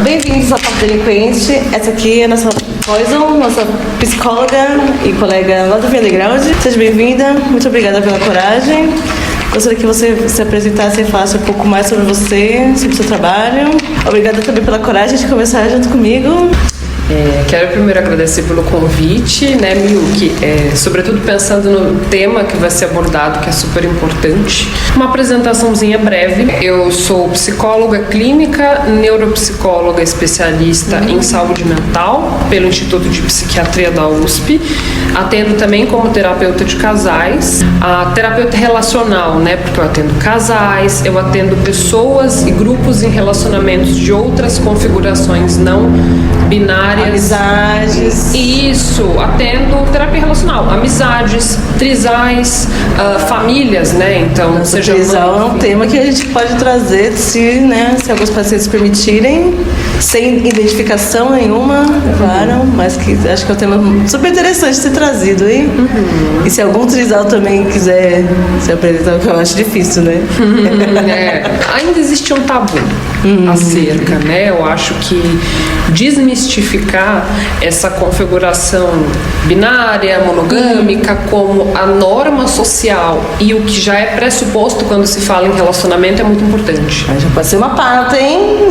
Bem-vindos ao Papo Delinquente. Essa aqui é a nossa Poison, nossa psicóloga e colega lá do Underground. Seja bem-vinda, muito obrigada pela coragem. Gostaria que você se apresentasse e falasse um pouco mais sobre você, sobre o seu trabalho. Obrigada também pela coragem de conversar junto comigo. Quero primeiro agradecer pelo convite, né, Milk? Sobretudo pensando no tema que vai ser abordado, que é super importante. Uma apresentaçãozinha breve. Eu sou psicóloga clínica, neuropsicóloga especialista em saúde mental pelo Instituto de Psiquiatria da USP. Atendo também como terapeuta de casais, a terapeuta relacional, né? Porque eu atendo casais, eu atendo pessoas e grupos em relacionamentos de outras configurações não binárias. Amizades. Isso, atendo terapia relacional, amizades, trisais, famílias, né? Então, seja trisal é um tema que a gente pode trazer se alguns pacientes permitirem, sem identificação nenhuma, claro, mas que acho que é um tema super interessante de ser trazido, hein? E se algum trisal também quiser se apresentar, que eu acho difícil, né? Ainda existe um tabu acerca, né? Eu acho que desmistificar essa configuração binária, monogâmica, como a norma social e o que já é pressuposto quando se fala em relacionamento é muito importante. Já pode ser uma pauta, hein?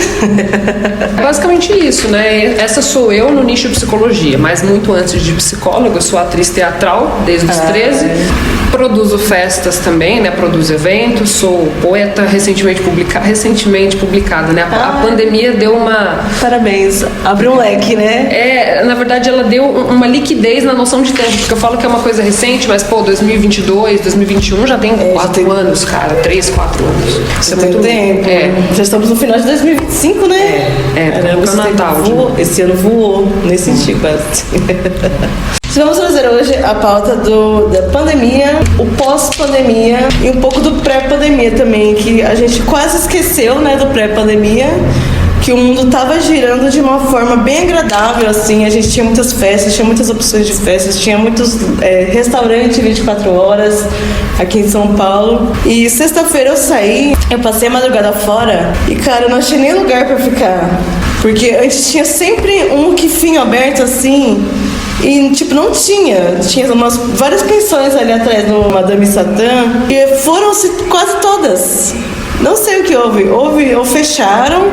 Basicamente isso, né? Essa sou eu no nicho de psicologia, mas muito antes de psicóloga, eu sou atriz teatral desde os 13. Produzo festas também, né? Produzo eventos, sou poeta recentemente publicada, né? A pandemia deu uma... Parabéns, abriu um leque, né? Na verdade ela deu uma liquidez na noção de tempo, porque eu falo que é uma coisa recente, mas 2022, 2021 já tem 4 anos, cara, 3, 4 anos. Isso é muito tempo. Já estamos no final de 2025, né? Caramba, Natal. Esse ano voou, nesse sentido, quase. Vamos trazer hoje a pauta da pandemia, o pós-pandemia e um pouco do pré-pandemia também, que a gente quase esqueceu, né, do pré-pandemia, que o mundo estava girando de uma forma bem agradável, assim, a gente tinha muitas festas, tinha muitas opções de festas, tinha muitos restaurantes 24 horas aqui em São Paulo. E sexta-feira eu saí, eu passei a madrugada fora e, cara, eu não achei nem lugar para ficar, porque antes tinha sempre um quifinho aberto, assim. E, não tinha várias pensões ali atrás no Madame Satã, e foram-se quase todas. Não sei o que houve. Ou fecharam,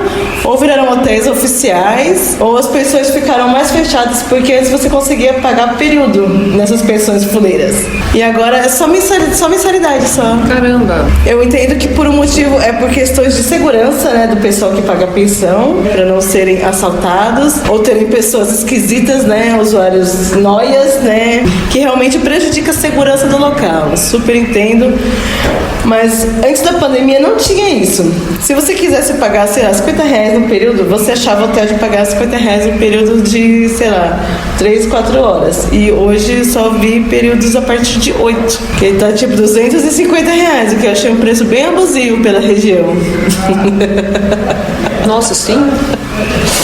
ou viraram hotéis oficiais, ou as pensões ficaram mais fechadas, porque antes você conseguia pagar período nessas pensões fuleiras. E agora é só mensalidade, só. Caramba! Eu entendo que por um motivo, é por questões de segurança, né, do pessoal que paga pensão, para não serem assaltados, ou terem pessoas esquisitas, né, usuários noias, né, que realmente prejudica a segurança do local. Eu super entendo. Mas antes da pandemia não tinha isso. Se você quisesse pagar, sei lá, R$50 no período, você achava hotel de pagar R$50 no período de, sei lá, 3, 4 horas. E hoje só vi períodos a partir de 8. Que tá tipo R$250, o que eu achei um preço bem abusivo pela região. Nossa, sim.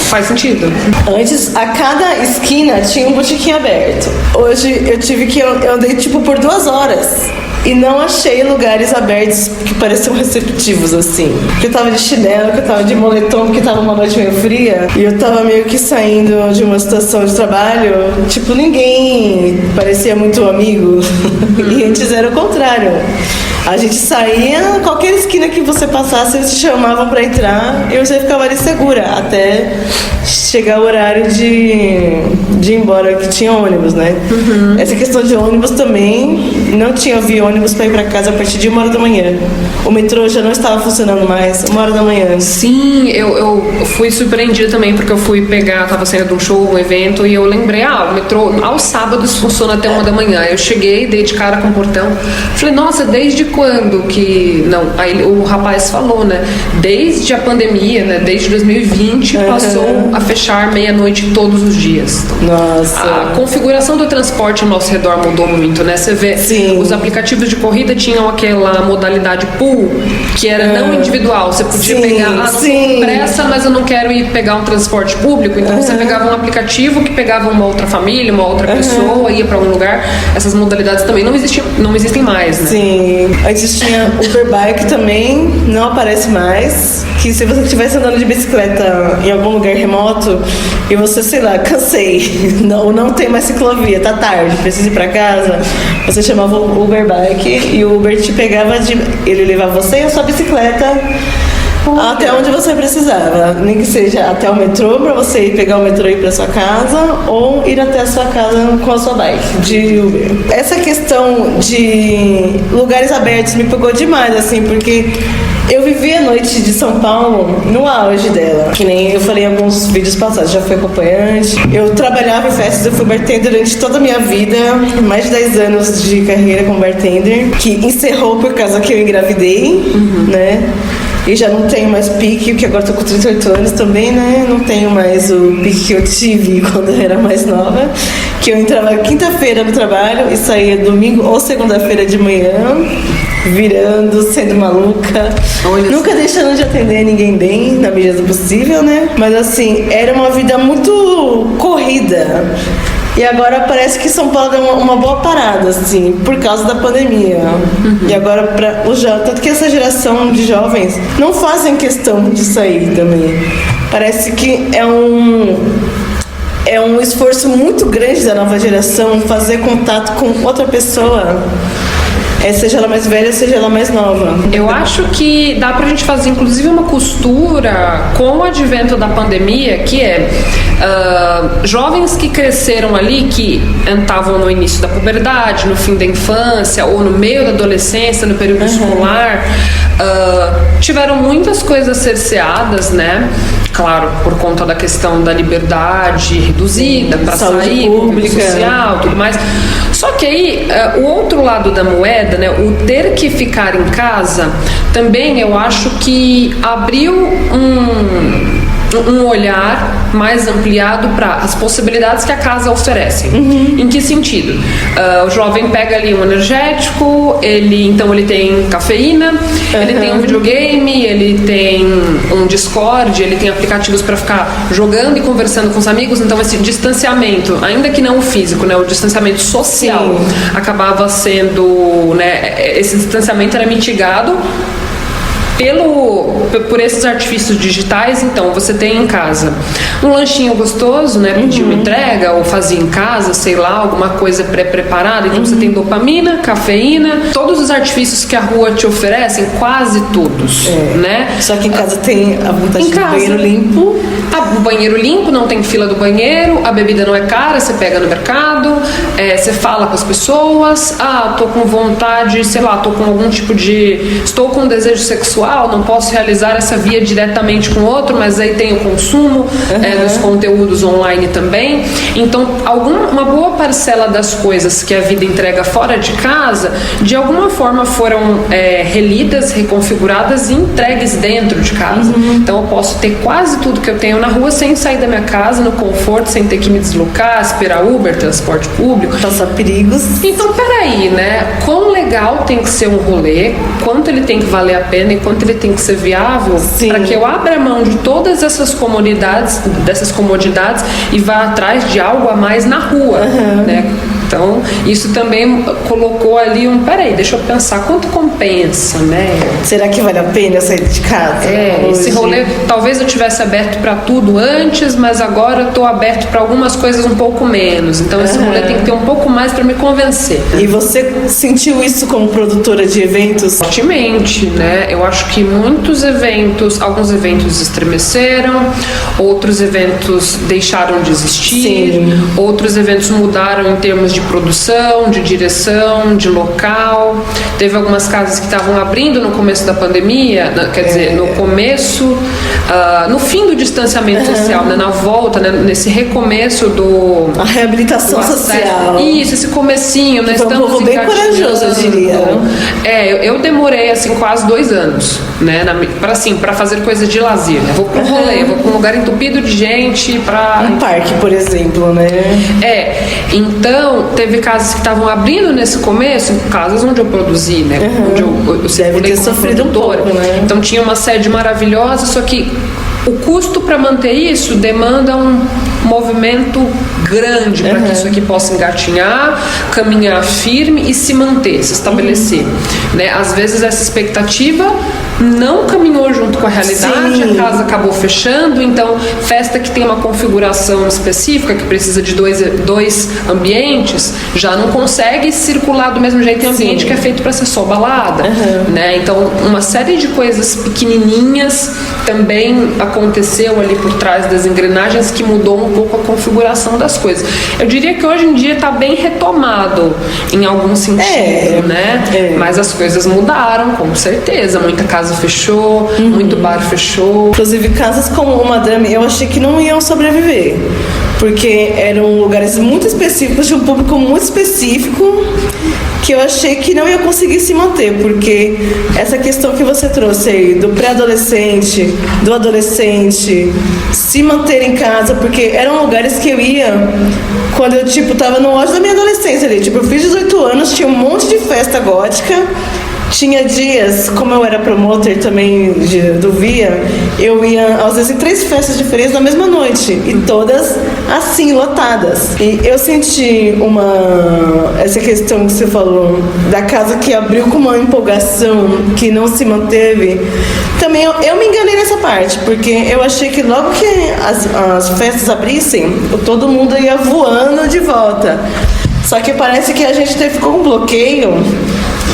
Faz sentido. Antes, a cada esquina tinha um botequim aberto. Hoje eu andei por 2 horas. E não achei lugares abertos que pareciam receptivos, assim. Porque eu tava de chinelo, que eu tava de moletom, porque tava uma noite meio fria. E eu tava meio que saindo de uma situação de trabalho. Ninguém parecia muito amigo. E antes era o contrário. A gente saía, qualquer esquina que você passasse, eles te chamavam pra entrar e você ficava ali segura, até chegar o horário de ir embora, que tinha ônibus, né? Essa questão de ônibus também, não vi ônibus pra ir pra casa a partir de 1h da manhã. O metrô já não estava funcionando mais, 1h da manhã. Sim, eu fui surpreendida também, porque eu tava saindo de um show, um evento, e eu lembrei, o metrô aos sábados funciona até 1h da manhã. Eu cheguei, dei de cara com o portão, falei, nossa, desde quando que... Não, aí o rapaz falou, né? Desde a pandemia, né? Desde 2020 passou a fechar meia-noite todos os dias. Nossa. A configuração do transporte ao nosso redor mudou muito, né? Você vê, Sim. os aplicativos de corrida tinham aquela modalidade pool, que era não individual. Você podia pegar, não tô com pressa, mas eu não quero ir pegar um transporte público. Então você pegava um aplicativo que pegava uma outra família, uma outra pessoa, ia pra algum lugar. Essas modalidades também não existem mais, né? Sim. Antes tinha Uber Bike também, não aparece mais. Que se você estivesse andando de bicicleta em algum lugar remoto e você, sei lá, cansei, não tem mais ciclovia, tá tarde, precisa ir pra casa, você chamava o Uber Bike e o Uber te pegava, ele levava você e a sua bicicleta até onde você precisava, nem que seja até o metrô, pra você ir pegar o metrô e ir pra sua casa, ou ir até a sua casa com a sua bike de Uber. Essa questão de lugares abertos me pegou demais, assim, porque eu vivi a noite de São Paulo no auge dela, que nem eu falei em alguns vídeos passados, já fui acompanhante. Eu trabalhava em festas, eu fui bartender durante toda a minha vida, mais de 10 anos de carreira como bartender, que encerrou por causa que eu engravidei, né? E já não tenho mais pique, porque agora tô com 38 anos também, né? Não tenho mais o pique que eu tive quando eu era mais nova. Que eu entrava quinta-feira no trabalho e saía domingo ou segunda-feira de manhã, virando, sendo maluca. Nunca deixando de atender ninguém bem, na medida do possível, né? Mas assim, era uma vida muito corrida. E agora parece que São Paulo deu uma boa parada, assim, por causa da pandemia. E agora, para os jovens, tanto que essa geração de jovens não fazem questão de sair também. Parece que é um esforço muito grande da nova geração fazer contato com outra pessoa. Seja ela mais velha, seja ela mais nova. Eu acho que dá pra gente fazer inclusive uma costura com o advento da pandemia, que é jovens que cresceram ali, que estavam no início da puberdade, no fim da infância ou no meio da adolescência, no período escolar, tiveram muitas coisas cerceadas, né? Claro, por conta da questão da liberdade reduzida para sair, pública, social, tudo mais. Só que aí, o outro lado da moeda, né, o ter que ficar em casa, também eu acho que abriu um olhar mais ampliado para as possibilidades que a casa oferece. Em que sentido? O jovem pega ali um energético, ele tem cafeína, ele tem um videogame, ele tem um Discord, ele tem aplicativos para ficar jogando e conversando com os amigos. Então esse distanciamento, ainda que não o físico, né, o distanciamento social acabava sendo, né, esse distanciamento era mitigado por esses artifícios digitais. Então você tem em casa um lanchinho gostoso, né, pedir uma entrega ou fazer em casa, sei lá, alguma coisa pré-preparada. Então você tem dopamina, cafeína, todos os artifícios que a rua te oferecem, quase todos, né? Só que em casa tem a vontade de banheiro limpo. O banheiro limpo, não tem fila do banheiro, a bebida não é cara, você pega no mercado, você fala com as pessoas, tô com vontade, sei lá, estou com um desejo sexual, não posso realizar essa via diretamente com o outro, mas aí tem o consumo dos conteúdos online também. Então, uma boa parcela das coisas que a vida entrega fora de casa, de alguma forma foram relidas, reconfiguradas e entregues dentro de casa. Então, eu posso ter quase tudo que eu tenho na rua sem sair da minha casa, no conforto, sem ter que me deslocar, esperar Uber, transporte público. Passar perigos. Então, peraí, né? Quão legal tem que ser um rolê, quanto ele tem que valer a pena e quanto ele tem que ser viável para que eu abra mão de todas essas comodidades e vá atrás de algo a mais na rua, né? Então, isso também colocou ali peraí, deixa eu pensar, quanto compensa, né? Será que vale a pena sair de casa? Esse rolê, talvez eu tivesse aberto para tudo antes, mas agora eu tô aberto para algumas coisas um pouco menos. Então, esse rolê tem que ter um pouco mais para me convencer. E você sentiu isso como produtora de eventos? Fortemente, né? Eu acho que alguns eventos estremeceram, outros eventos deixaram de existir, outros eventos mudaram em termos de produção, de direção, de local. Teve algumas casas que estavam abrindo no começo da pandemia, quer dizer, no começo, no fim do distanciamento social, né, na volta, né, nesse recomeço a reabilitação social. Isso, esse comecinho, né? Foi um pouco bem corajoso, eu diria. Eu demorei assim quase 2 anos, né, para fazer coisa de lazer. Né? Vou para um rolê, vou para um lugar entupido de gente, para um parque, por exemplo, né? Então teve casas que estavam abrindo nesse começo, casas onde eu produzi, né? Onde eu circulei como produtora. Né? Então tinha uma sede maravilhosa, só que o custo para manter isso demanda um movimento grande para que isso aqui possa engatinhar, caminhar firme e se manter, se estabelecer. Né? Às vezes essa expectativa não caminhou junto com a realidade, a casa acabou fechando, então festa que tem uma configuração específica, que precisa de dois ambientes, já não consegue circular do mesmo jeito em ambiente que é feito para ser só balada. Né? Então uma série de coisas pequenininhas também aconteceu ali por trás das engrenagens que mudou um pouco a configuração das coisas. Eu diria que hoje em dia está bem retomado em algum sentido, né? Mas as coisas mudaram, com certeza. Muita casa fechou, muito bar fechou. Inclusive casas como o Madame, eu achei que não iam sobreviver, porque eram lugares muito específicos, de um público muito específico, que eu achei que não ia conseguir se manter, porque essa questão que você trouxe aí, do pré-adolescente, do adolescente, se manter em casa, porque eram lugares que eu ia quando eu, tava no auge da minha adolescência ali, eu fiz 18 anos, tinha um monte de festa gótica. Tinha dias, como eu era promoter também do Via, eu ia às vezes em 3 festas diferentes na mesma noite, e todas assim, lotadas. E eu senti essa questão que você falou, da casa que abriu com uma empolgação que não se manteve. Também eu me enganei nessa parte, porque eu achei que logo que as festas abrissem, todo mundo ia voando de volta. Só que parece que a gente ficou com um bloqueio.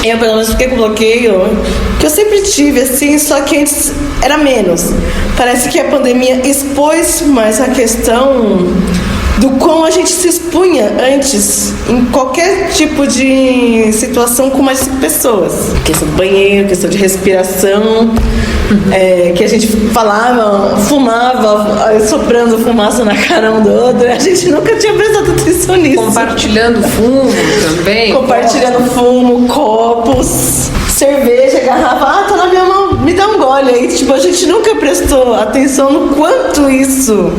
Eu, pelo menos, fiquei com bloqueio, que eu sempre tive, assim, só que antes era menos. Parece que a pandemia expôs mais a questão do como a gente se expunha antes em qualquer tipo de situação com mais pessoas. Questão do banheiro, questão de respiração, que a gente falava, fumava, soprando fumaça na cara um do outro. A gente nunca tinha prestado atenção nisso. Compartilhando fumo também. Compartilhando fumo, copos, cerveja, garrafa. Tá na minha mão, me dá um gole aí. A gente nunca prestou atenção no quanto isso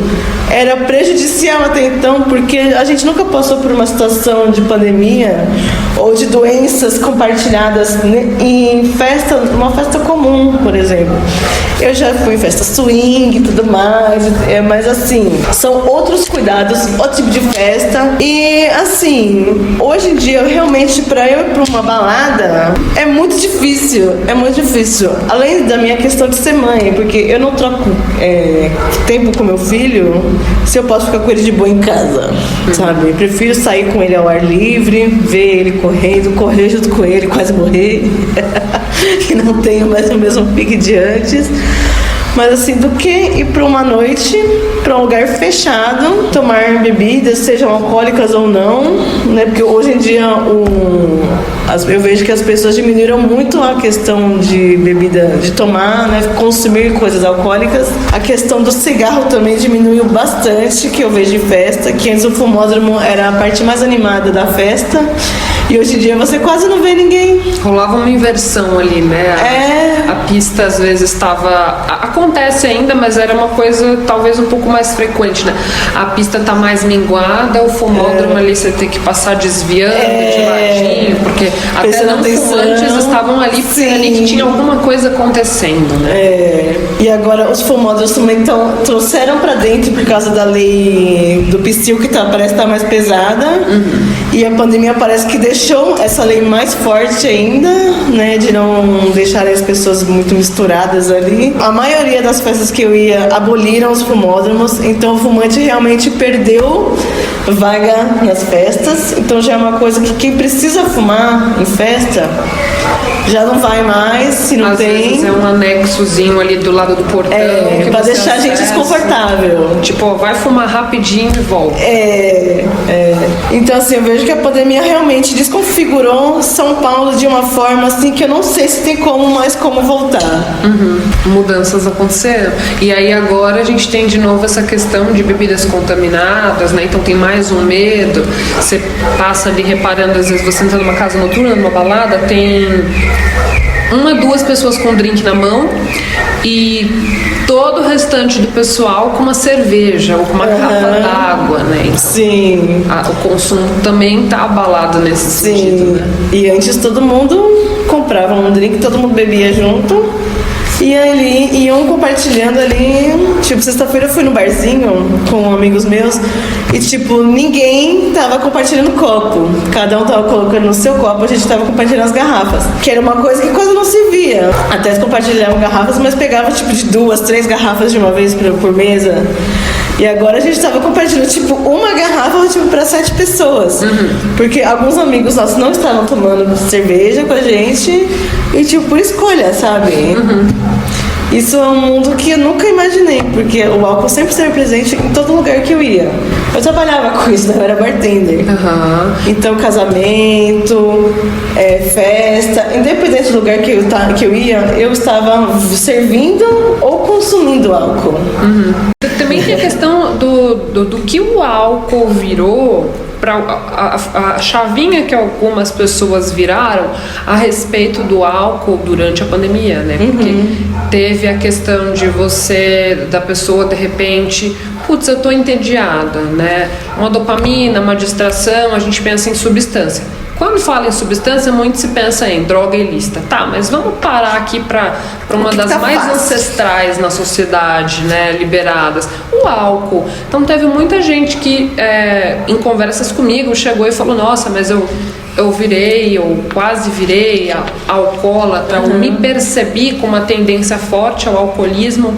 era prejudicial até então, porque a gente nunca passou por uma situação de pandemia ou de doenças compartilhadas em uma festa comum, por exemplo. Eu já fui em festa swing e tudo mais, mas assim, são outros cuidados, outro tipo de festa. E assim, hoje em dia, realmente, pra eu ir pra uma balada, é muito difícil. Além da minha questão de ser mãe, porque eu não troco tempo com meu filho se eu posso ficar com ele de boa em casa, sabe? Eu prefiro sair com ele ao ar livre, ver ele correndo, correr junto com ele, quase morrer, que não tenho mais o mesmo pique de antes. Mas assim, do que ir para uma noite, para um lugar fechado, tomar bebidas, sejam alcoólicas ou não, né? Porque hoje em dia eu vejo que as pessoas diminuíram muito a questão de bebida, de tomar, né? Consumir coisas alcoólicas. A questão do cigarro também diminuiu bastante, que eu vejo em festa, que antes o fumódromo era a parte mais animada da festa. E hoje em dia você quase não vê ninguém. Rolava uma inversão ali, né? A pista às vezes estava... Acontece ainda, mas era uma coisa talvez um pouco mais frequente, né? A pista tá mais minguada, o fumódromo ali você tem que passar desviando de ladinho, porque até não fumantes estavam ali porque ali que tinha alguma coisa acontecendo, né? E agora os fumódromos também trouxeram pra dentro por causa da lei do PSIL, que parece estar mais pesada. E a pandemia parece que deixou essa lei mais forte ainda, né? De não deixarem as pessoas muito misturadas ali. A maioria das festas que eu ia aboliram os fumódromos, então o fumante realmente perdeu vaga nas festas. Então já é uma coisa que quem precisa fumar em festa já não vai mais, se não Às tem. vezes é um anexozinho ali do lado do portão. Que pra você deixar a gente acessa. desconfortável. Tipo, ó, vai fumar rapidinho e volta. Então, assim, eu vejo que a pandemia realmente desconfigurou São Paulo de uma forma, assim, que eu não sei se tem mais como voltar. Mudanças aconteceram. E aí agora a gente tem de novo essa questão de bebidas contaminadas, né? Então tem mais um medo. Você passa ali reparando, às vezes você entra numa casa noturna, numa balada, tem 1, 2 pessoas com drink na mão e todo o restante do pessoal com uma cerveja ou com uma garrafa d'água, né? Sim. O consumo também tá abalado nesse sentido, né? E antes todo mundo comprava um drink, todo mundo bebia junto. E ali iam compartilhando ali. Tipo, sexta-feira eu fui no barzinho com amigos meus e, tipo, ninguém tava compartilhando copo. Cada um tava colocando no seu copo, a gente tava compartilhando as garrafas. Que era uma coisa que quase não se via. Até eles compartilhavam garrafas, mas pegavam, tipo, de 2, 3 garrafas de uma vez por mesa. E agora a gente tava compartilhando, tipo, uma garrafa, tipo, pra 7 pessoas. Porque alguns amigos nossos não estavam tomando cerveja com a gente. E, tipo, por escolha, sabe? Isso é um mundo que eu nunca imaginei, porque o álcool sempre esteve presente em todo lugar que eu ia. Eu trabalhava com isso, né? Eu era bartender. Então, casamento, festa, independente do lugar que eu ia, eu estava servindo ou consumindo álcool. Também tem a questão do que o álcool virou para a chavinha que algumas pessoas viraram a respeito do álcool durante a pandemia, né? Porque teve a questão da pessoa de repente, putz, eu tô entediada, né? Uma dopamina, uma distração, a gente pensa em substância. Quando fala em substância, muito se pensa em droga ilícita. Tá, mas vamos parar aqui para uma das mais ancestrais na sociedade, né, liberadas, o álcool. Então teve muita gente que, em conversas comigo, chegou e falou, nossa, mas eu quase virei alcoólatra, eu me percebi com uma tendência forte ao alcoolismo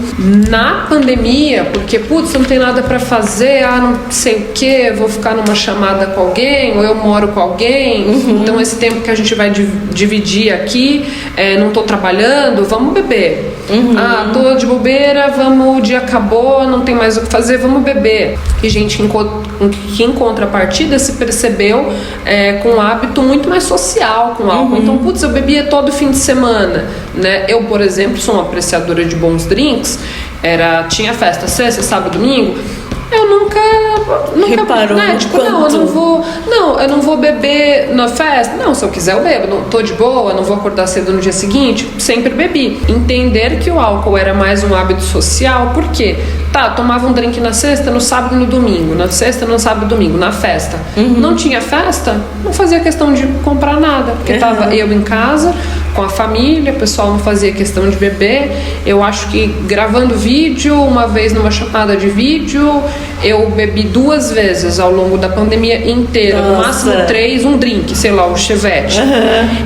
na pandemia, porque, putz, não tem nada para fazer, não sei o que, vou ficar numa chamada com alguém, ou eu moro com alguém, então esse tempo que a gente vai dividir aqui, não tô trabalhando, vamos beber. Tô de bobeira, o dia acabou, não tem mais o que fazer, vamos beber. E gente que em contrapartida se percebeu com um hábito muito mais social com álcool. Então, putz, eu bebia todo fim de semana, né? Eu, por exemplo, sou uma apreciadora de bons drinks. Tinha festa sexta, sábado, domingo. Eu nunca reparou, né? Tipo, eu não vou beber na festa. Não, se eu quiser eu bebo. Não, tô de boa, não vou acordar cedo no dia seguinte. Sempre bebi. Entender que o álcool era mais um hábito social, por quê? Tomava um drink na sexta, no sábado e no domingo. Na sexta, no sábado e domingo, na festa. Não tinha festa, não fazia questão de comprar nada. Porque tava eu em casa, com a família, o pessoal não fazia questão de beber. Eu acho que gravando vídeo, uma vez numa chamada de vídeo, eu bebi 2 vezes ao longo da pandemia inteira. No máximo 3, um drink, sei lá, o Chevette.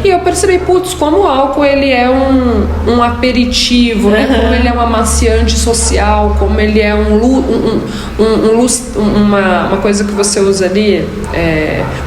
E eu percebi, putz, como o álcool ele é um aperitivo, né? Como ele é um amaciante social, como ele é uma coisa que você usa ali,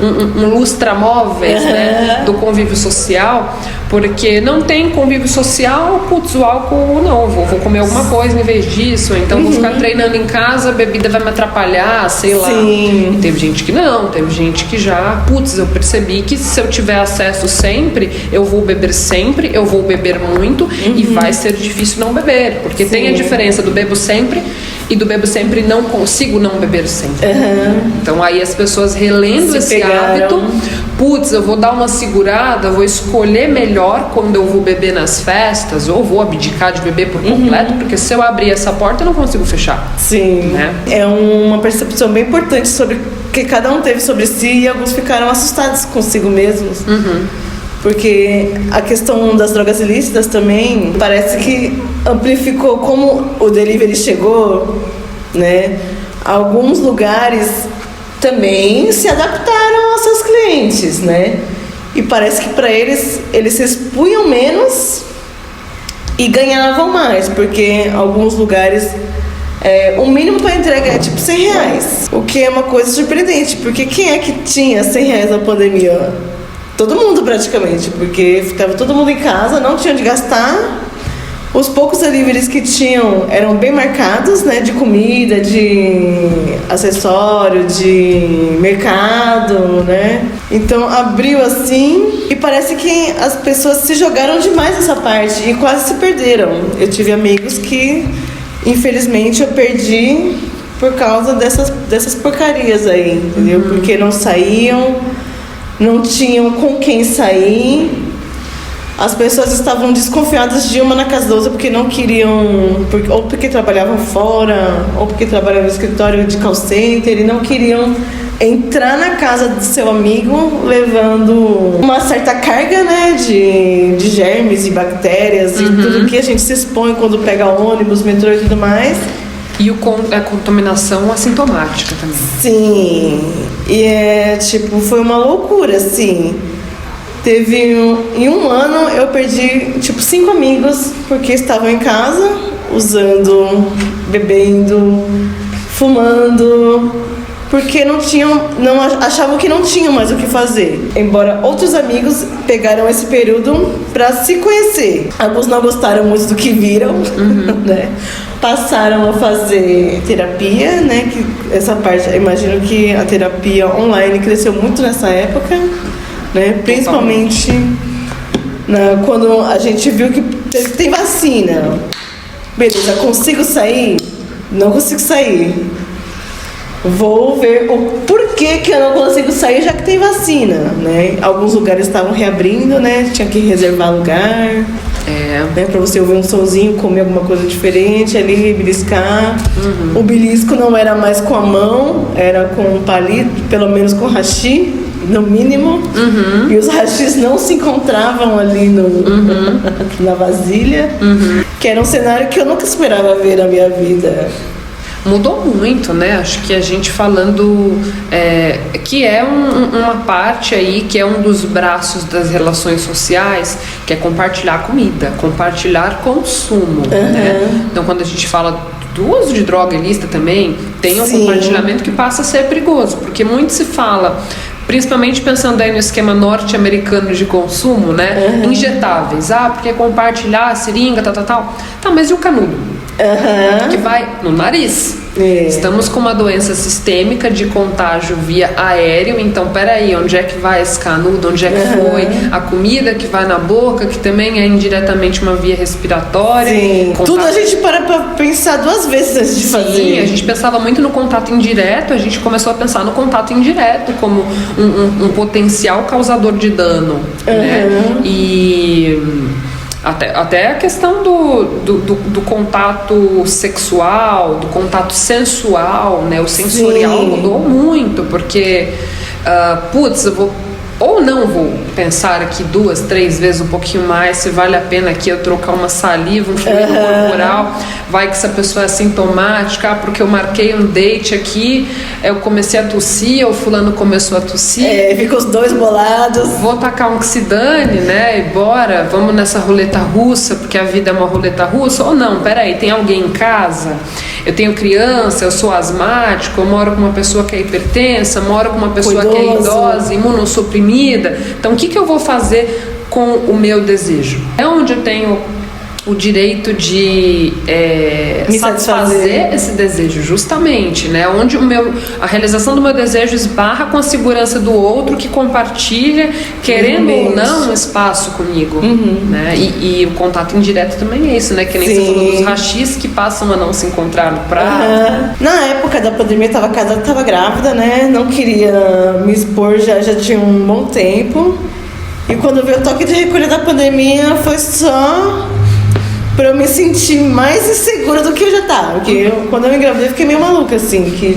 um lustramóveis, né? Do convívio social. Porque não tem convívio social, putz, o álcool não, vou comer alguma coisa em vez disso, então vou ficar treinando em casa, a bebida vai me atrapalhar, sei lá. E teve gente que não, teve gente que já, putz, eu percebi que se eu tiver acesso sempre, eu vou beber sempre, eu vou beber muito e vai ser difícil não beber, porque tem a diferença do bebo sempre e do bebo sempre não consigo não beber sempre. Então aí as pessoas relendo esse hábito, putz, eu vou dar uma segurada, vou escolher melhor quando eu vou beber nas festas, ou vou abdicar de beber por completo, porque se eu abrir essa porta eu não consigo fechar. Né? É uma percepção bem importante sobre que cada um teve sobre si, e alguns ficaram assustados consigo mesmos. Porque a questão das drogas ilícitas também parece que amplificou como o delivery chegou, né? Alguns lugares também se adaptaram aos seus clientes, né? E parece que para eles se expunham menos e ganhavam mais, porque alguns lugares o mínimo para entrega é tipo R$100, o que é uma coisa surpreendente, porque quem é que tinha R$100 na pandemia? todo mundo praticamente, porque ficava todo mundo em casa, não tinha onde gastar. Os poucos deliveries que tinham eram bem marcados, né? De comida, de acessório, de mercado, né? Então abriu assim e parece que as pessoas se jogaram demais nessa parte e quase se perderam. Eu tive amigos que, infelizmente, eu perdi por causa dessas porcarias aí, entendeu? Porque não saíam, não tinham com quem sair. As pessoas estavam desconfiadas de uma na casa da outra porque não queriam, ou porque trabalhavam fora, ou porque trabalhavam no escritório de call center e não queriam entrar na casa do seu amigo levando uma certa carga, né, de germes e bactérias e tudo que a gente se expõe quando pega ônibus, metrô e tudo mais. E a contaminação assintomática também. Sim, e foi uma loucura, assim. Em um ano eu perdi 5 amigos porque estavam em casa usando, bebendo, fumando, porque achavam que não tinham mais o que fazer. Embora outros amigos pegaram esse período para se conhecer. Alguns não gostaram muito do que viram, né? Passaram a fazer terapia, né? Que essa parte, eu imagino que a terapia online cresceu muito nessa época. Né? Principalmente quando a gente viu que tem vacina. Beleza, consigo sair? Não consigo sair. Vou ver o porquê que eu não consigo sair, já que tem vacina, né? Alguns lugares estavam reabrindo, né? Tinha que reservar lugar, né? Pra você ouvir um sonzinho, comer alguma coisa diferente ali, beliscar. O belisco não era mais com a mão, era com um palito, pelo menos com hashi, no mínimo. E os hashis não se encontravam ali na vasilha, que era um cenário que eu nunca esperava ver na minha vida. Mudou muito, né? Acho que a gente falando que é uma parte aí, que é um dos braços das relações sociais, que é compartilhar comida, compartilhar consumo, né? Então, quando a gente fala do uso de droga ilícita também, tem um compartilhamento que passa a ser perigoso, porque muito se fala, principalmente pensando aí no esquema norte-americano de consumo, né? Injetáveis, porque compartilhar, seringa, tal. Tá, mas e o canudo? Que vai no nariz. Estamos com uma doença sistêmica de contágio via aéreo, então peraí, onde é que vai esse canudo? Onde é que foi a comida que vai na boca, que também é indiretamente uma via respiratória? Tudo a gente para pra pensar 2 vezes antes de fazer. Sim, a gente pensava muito no contato indireto, a gente começou a pensar no contato indireto como um potencial causador de dano, né? E até a questão do contato sexual, do contato sensual, né? O sensorial mudou muito, porque eu vou ou não vou pensar aqui 2, 3 vezes um pouquinho mais se vale a pena aqui eu trocar uma saliva, um fluido corporal, vai que essa pessoa é assintomática, porque eu marquei um date aqui, eu comecei a tossir, ou fulano começou a tossir. Fica os 2 bolados. Vou tacar um que se dane, né? E bora, vamos nessa roleta russa, porque a vida é uma roleta russa. Ou não, peraí, tem alguém em casa? Eu tenho criança, eu sou asmático, eu moro com uma pessoa que é hipertensa, moro com uma pessoa que é idosa, imunossuprimida. Então, o que eu vou fazer com o meu desejo? É onde eu tenho o direito de satisfazer esse desejo, justamente, né? Onde a realização do meu desejo esbarra com a segurança do outro que compartilha, querendo ou não, um espaço comigo, né? E o contato indireto também é isso, né? Que nem você falou dos hashis que passam a não se encontrar no prazo. Na época da pandemia, eu tava casada, tava grávida, né? Não queria me expor, já tinha um bom tempo. E quando veio o toque de recolher da pandemia, foi só pra eu me sentir mais insegura do que eu já tava. Porque quando eu me engravidei, eu fiquei meio maluca, assim. Que,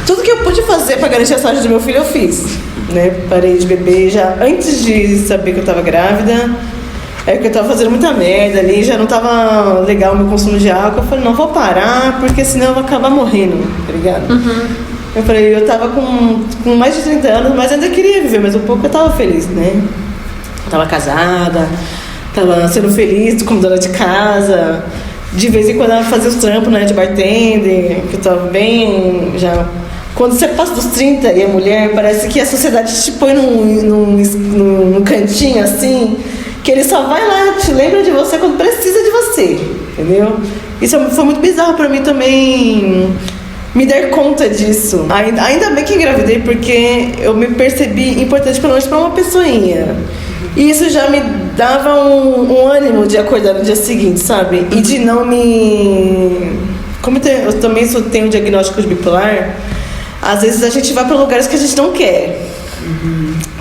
tudo que eu pude fazer pra garantir a saúde do meu filho, eu fiz. Né? Parei de beber já antes de saber que eu tava grávida. Que eu tava fazendo muita merda ali, já não tava legal o meu consumo de álcool. Eu falei, não, vou parar, porque senão eu vou acabar morrendo, tá ligado? Eu falei, eu tava com mais de 30 anos, mas ainda queria viver mais um pouco, eu tava feliz, né? Eu tava casada, tava sendo feliz como dona de casa. De vez em quando ela fazia os trampos, né, de bartender, que eu tava bem já Quando você passa dos 30 e é mulher, parece que a sociedade te põe num cantinho assim, que ele só vai lá, te lembra de você quando precisa de você, entendeu? Isso foi muito bizarro pra mim também, me dar conta disso. Ainda bem que engravidei, porque eu me percebi importante pelo menos pra uma pessoinha. E isso já me dava um ânimo de acordar no dia seguinte, sabe? E de não me... Como eu também tenho um diagnóstico de bipolar, às vezes a gente vai para lugares que a gente não quer.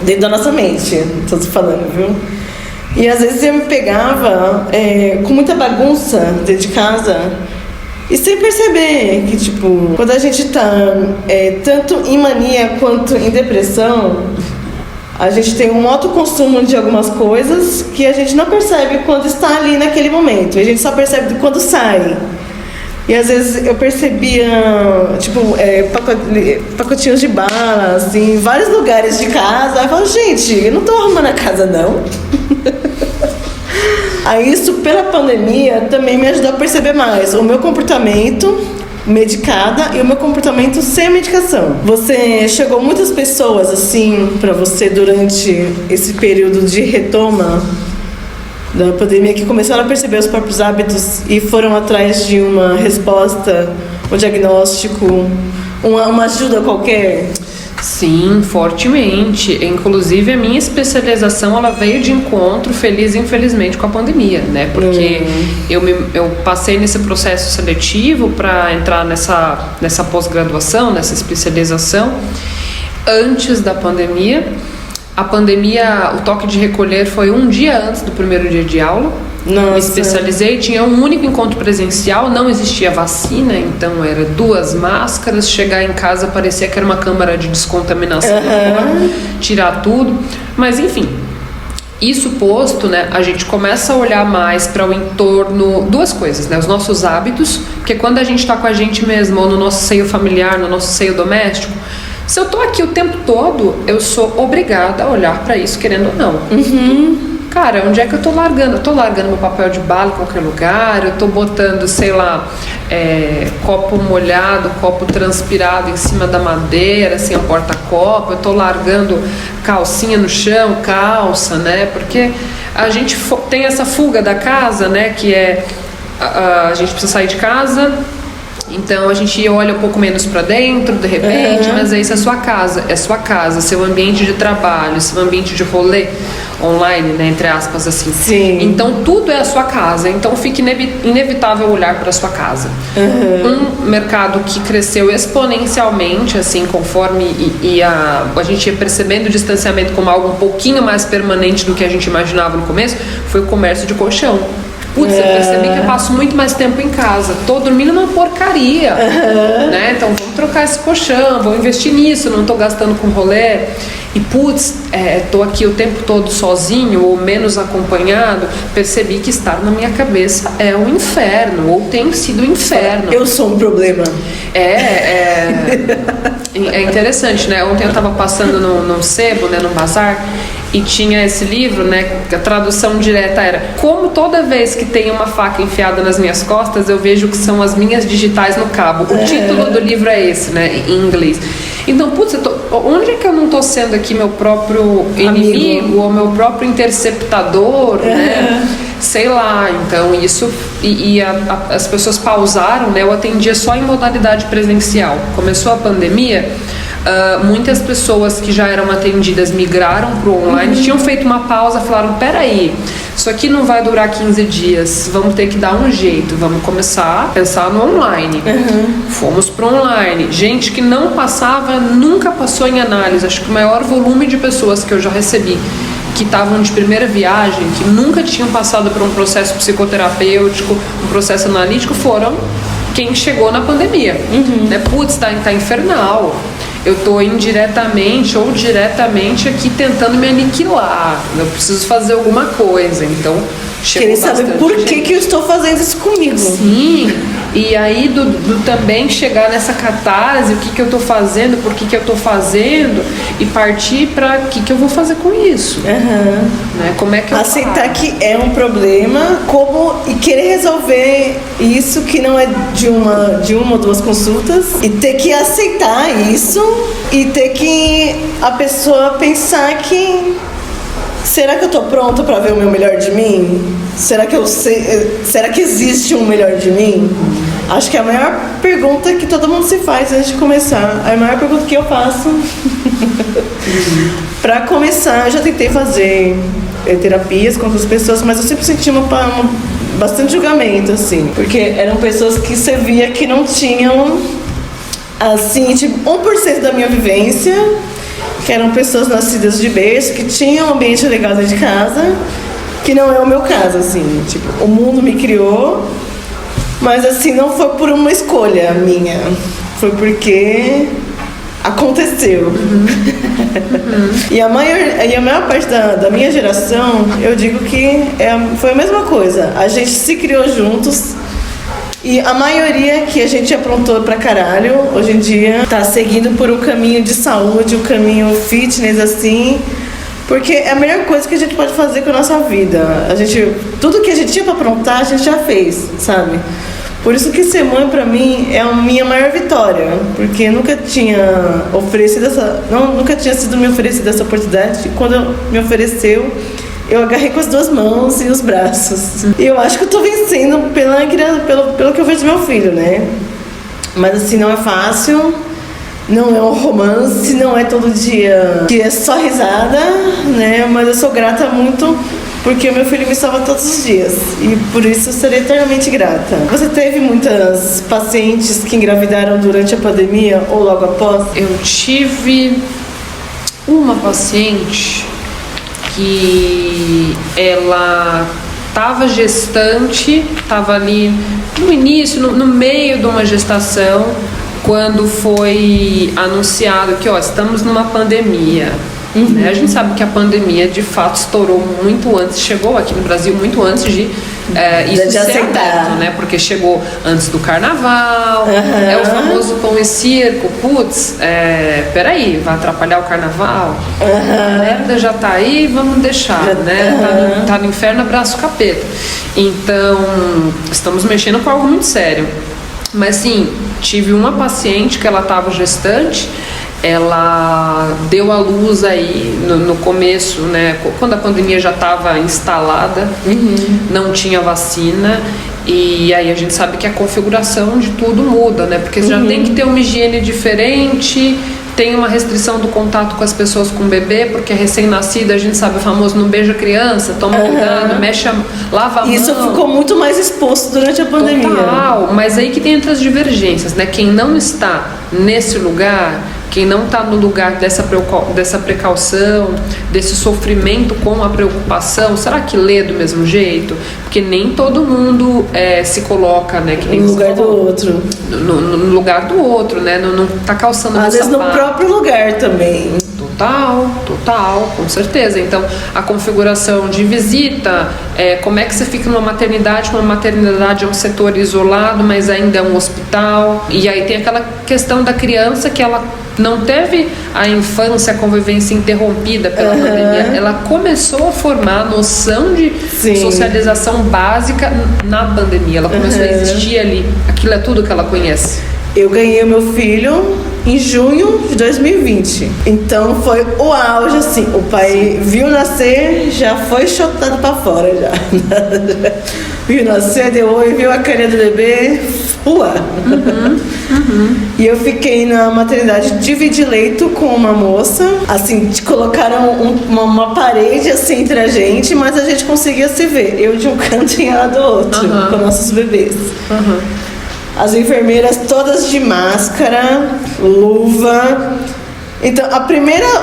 Dentro da nossa mente, tô te falando, viu? E às vezes eu me pegava com muita bagunça dentro de casa e sem perceber que, tipo, quando a gente tá tanto em mania quanto em depressão, a gente tem um autoconsumo de algumas coisas que a gente não percebe quando está ali naquele momento. A gente só percebe quando sai. E às vezes eu percebia, tipo, pacotinhos de balas em vários lugares de casa. Aí eu falo, gente, eu não tô arrumando a casa, não. Aí isso, pela pandemia, também me ajudou a perceber mais o meu comportamento medicada e o meu comportamento sem medicação. Você chegou muitas pessoas, assim, pra você durante esse período de retoma da pandemia, que começaram a perceber os próprios hábitos e foram atrás de uma resposta, um diagnóstico, uma ajuda qualquer? Sim, fortemente. Inclusive, a minha especialização, ela veio de encontro, feliz e infelizmente, com a pandemia, né? Porque eu passei nesse processo seletivo para entrar nessa pós-graduação, nessa especialização, antes da pandemia. A pandemia, o toque de recolher foi um dia antes do primeiro dia de aula. Nossa. Me especializei, tinha um único encontro presencial, não existia vacina, então era 2 máscaras, chegar em casa parecia que era uma câmara de descontaminação, tirar tudo, mas enfim. Isso posto, né, a gente começa a olhar mais para o entorno, 2 coisas, né, os nossos hábitos, porque quando a gente está com a gente mesmo, ou no nosso seio familiar, no nosso seio doméstico, se eu tô aqui o tempo todo, eu sou obrigada a olhar para isso, querendo ou não. Cara, onde é que eu tô largando? Eu tô largando meu papel de bala em qualquer lugar, eu tô botando, sei lá, copo molhado, copo transpirado em cima da madeira, assim, a porta-copo, eu tô largando calcinha no chão, calça, né? Porque a gente tem essa fuga da casa, né? Que a gente precisa sair de casa. Então a gente olha um pouco menos para dentro, de repente, mas isso é sua casa, seu ambiente de trabalho, seu ambiente de rolê online, né, entre aspas, assim. Sim. Então tudo é a sua casa, então fica inevitável olhar para a sua casa. Um mercado que cresceu exponencialmente, assim, conforme a gente ia percebendo o distanciamento como algo um pouquinho mais permanente do que a gente imaginava no começo, foi o comércio de colchão. Putz, eu percebi que eu passo muito mais tempo em casa. Tô dormindo numa porcaria, né? Então vamos trocar esse colchão, vamos investir nisso, não tô gastando com rolê. E putz, tô aqui o tempo todo sozinho ou menos acompanhado. Percebi que estar na minha cabeça é um inferno, ou tem sido um inferno. Eu sou um problema. É interessante, né? Ontem eu tava passando num sebo, né, num bazar, e tinha esse livro, né, a tradução direta era: como toda vez que tem uma faca enfiada nas minhas costas, eu vejo que são as minhas digitais no cabo. O título do livro é esse, né, em inglês. Então, putz, onde é que eu não tô sendo aqui meu próprio inimigo ou meu próprio interceptador, né? Sei lá, então isso... as pessoas pausaram, né? Eu atendia só em modalidade presencial. Começou a pandemia... muitas pessoas que já eram atendidas migraram para o online, tinham feito uma pausa, falaram: peraí, isso aqui não vai durar 15 dias, vamos ter que dar um jeito, vamos começar a pensar no online. Fomos para o online. Gente que não passava, nunca passou em análise. Acho que o maior volume de pessoas que eu já recebi que estavam de primeira viagem, que nunca tinham passado por um processo psicoterapêutico, um processo analítico, foram quem chegou na pandemia. Né? Putz, tá infernal. Eu tô indiretamente ou diretamente aqui tentando me aniquilar. Eu preciso fazer alguma coisa. Então, querer saber por que eu estou fazendo isso comigo. Sim. E aí do também chegar nessa catarse, o que eu tô fazendo, por que eu tô fazendo, e partir para o que eu vou fazer com isso. Né? Como é que eu aceitar que é um problema, e querer resolver isso, que não é de uma ou duas consultas, e ter que aceitar isso, e ter que a pessoa pensar que será que eu tô pronta para ver o meu melhor de mim? Será que existe um melhor de mim? Acho que é a maior pergunta que todo mundo se faz antes de começar. A maior pergunta que eu faço. Para começar, eu já tentei fazer terapias com outras pessoas, mas eu sempre senti bastante julgamento, assim. Porque eram pessoas que você via que não tinham, assim, tipo, 1% da minha vivência, que eram pessoas nascidas de berço, que tinham um ambiente legal dentro de casa, que não é o meu caso, assim. Tipo, o mundo me criou, mas, assim, não foi por uma escolha minha. Foi porque aconteceu. E a maior parte da minha geração, eu digo que foi a mesma coisa. A gente se criou juntos. E a maioria que a gente aprontou pra caralho, hoje em dia, tá seguindo por um caminho de saúde, um caminho fitness, assim, porque é a melhor coisa que a gente pode fazer com a nossa vida. Tudo que a gente tinha pra aprontar, a gente já fez, sabe? Por isso que ser mãe, pra mim, é a minha maior vitória, porque nunca tinha sido me oferecida essa oportunidade, e quando me ofereceu, eu agarrei com as duas mãos e os braços. E eu acho que eu tô vencendo pelo que eu vejo do meu filho, né? Mas assim, não é fácil, não é um romance, não é todo dia que é só risada, né? Mas eu sou grata muito porque o meu filho me salva todos os dias. E por isso eu serei eternamente grata. Você teve muitas pacientes que engravidaram durante a pandemia ou logo após? Eu tive uma paciente que ela estava gestante, estava ali no início, no meio de uma gestação, quando foi anunciado que estamos numa pandemia. Né? A gente sabe que a pandemia de fato estourou muito antes, chegou aqui no Brasil muito antes de isso ser aberto, né? Porque chegou antes do carnaval, é o famoso pão e circo, putz, peraí, vai atrapalhar o carnaval? A merda já tá aí, vamos deixar, né? Tá no inferno, abraço capeta. Então, estamos mexendo com algo muito sério. Mas sim, tive uma paciente que ela estava gestante, ela deu à luz aí no começo, né, quando a pandemia já estava instalada, não tinha vacina, e aí a gente sabe que a configuração de tudo muda, né, porque já tem que ter uma higiene diferente, tem uma restrição do contato com as pessoas com o bebê, porque é recém-nascida, a gente sabe o famoso não beija criança, toma cuidado, lava a mão. Isso ficou muito mais exposto durante a pandemia. Total, mas aí que tem entre as divergências, né? Quem não está nesse lugar, quem não está no lugar dessa precaução, desse sofrimento com a preocupação, será que lê do mesmo jeito? Porque nem todo mundo se coloca, né? Que nem no lugar do outro. No lugar do outro, né? Não tá calçando às vezes no próprio lugar também. Total, com certeza. Então, a configuração de visita, como é que você fica numa maternidade? Uma maternidade é um setor isolado, mas ainda é um hospital. E aí tem aquela questão da criança que ela não teve a infância, a convivência interrompida pela pandemia. Ela começou a formar a noção de socialização básica na pandemia. Ela começou a existir ali. Aquilo é tudo que ela conhece. Eu ganhei o meu filho em junho de 2020. Então foi o auge, assim. O pai viu nascer, já foi chutado pra fora já. Viu nascer, deu oi, viu a carinha do bebê, pula. E eu fiquei na maternidade, dividi leito com uma moça. Assim, colocaram uma parede assim entre a gente, mas a gente conseguia se ver. Eu de um canto e ela do outro, com nossos bebês. As enfermeiras todas de máscara, luva. Então, o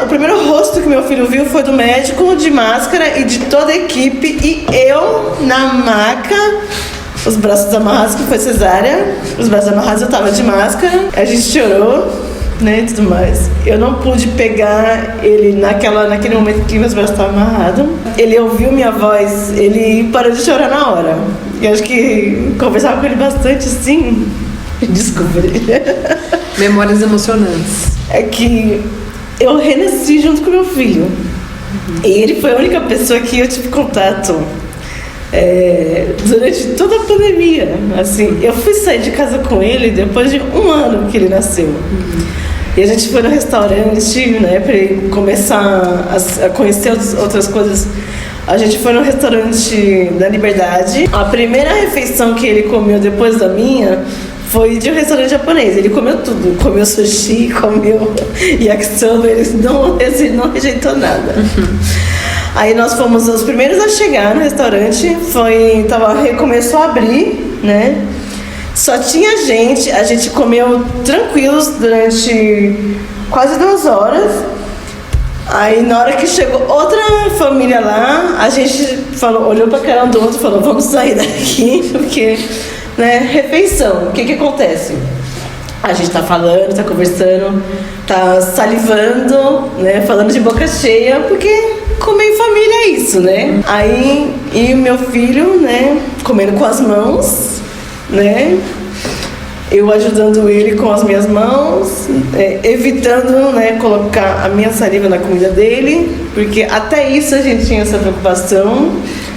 primeiro rosto que meu filho viu foi do médico de máscara e de toda a equipe. E eu, na maca, os braços amarrados, que foi cesárea. Os braços amarrados, eu tava de máscara. A gente chorou, né, e tudo mais. Eu não pude pegar ele naquele momento que meus braços estavam amarrados. Ele ouviu minha voz, ele parou de chorar na hora. eu acho que conversava com ele bastante, assim. Desculpa. Memórias emocionantes. É que eu renasci junto com meu filho. E ele foi a única pessoa que eu tive contato durante toda a pandemia. Assim, eu fui sair de casa com ele depois de 1 ano que ele nasceu. E a gente foi no restaurante, né, pra ele começar a conhecer outras coisas. A gente foi no restaurante da Liberdade. A primeira refeição que ele comeu depois da minha foi de um restaurante japonês. Ele comeu tudo. Comeu sushi, comeu yakisoba. Ele não rejeitou nada. Aí nós fomos os primeiros a chegar no restaurante. Começou a abrir, né? Só tinha gente. A gente comeu tranquilos durante quase 2 horas. Aí na hora que chegou outra família lá, a gente olhou pra cara um do outro e falou, vamos sair daqui, porque, né, refeição, o que acontece? A gente tá falando, tá conversando, tá salivando, né, falando de boca cheia, porque comer em família é isso, né? Aí, e meu filho, né, comendo com as mãos, né, eu ajudando ele com as minhas mãos, evitando, né, colocar a minha saliva na comida dele, porque até isso a gente tinha essa preocupação.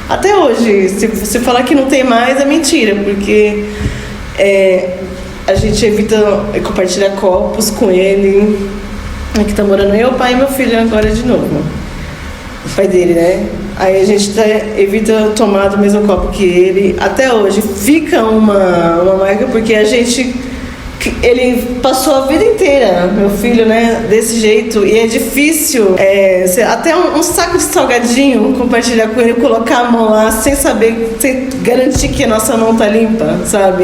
Até hoje, se você falar que não tem mais, é mentira, porque a gente evita compartilhar copos com ele. Aqui tá morando eu, o pai e meu filho agora de novo. O pai dele, né? Aí a gente evita tomar do mesmo copo que ele. Até hoje fica uma marca, porque ele passou a vida inteira, meu filho, né, desse jeito, e é difícil até um saco de salgadinho compartilhar com ele, colocar a mão lá sem garantir que a nossa mão tá limpa, sabe?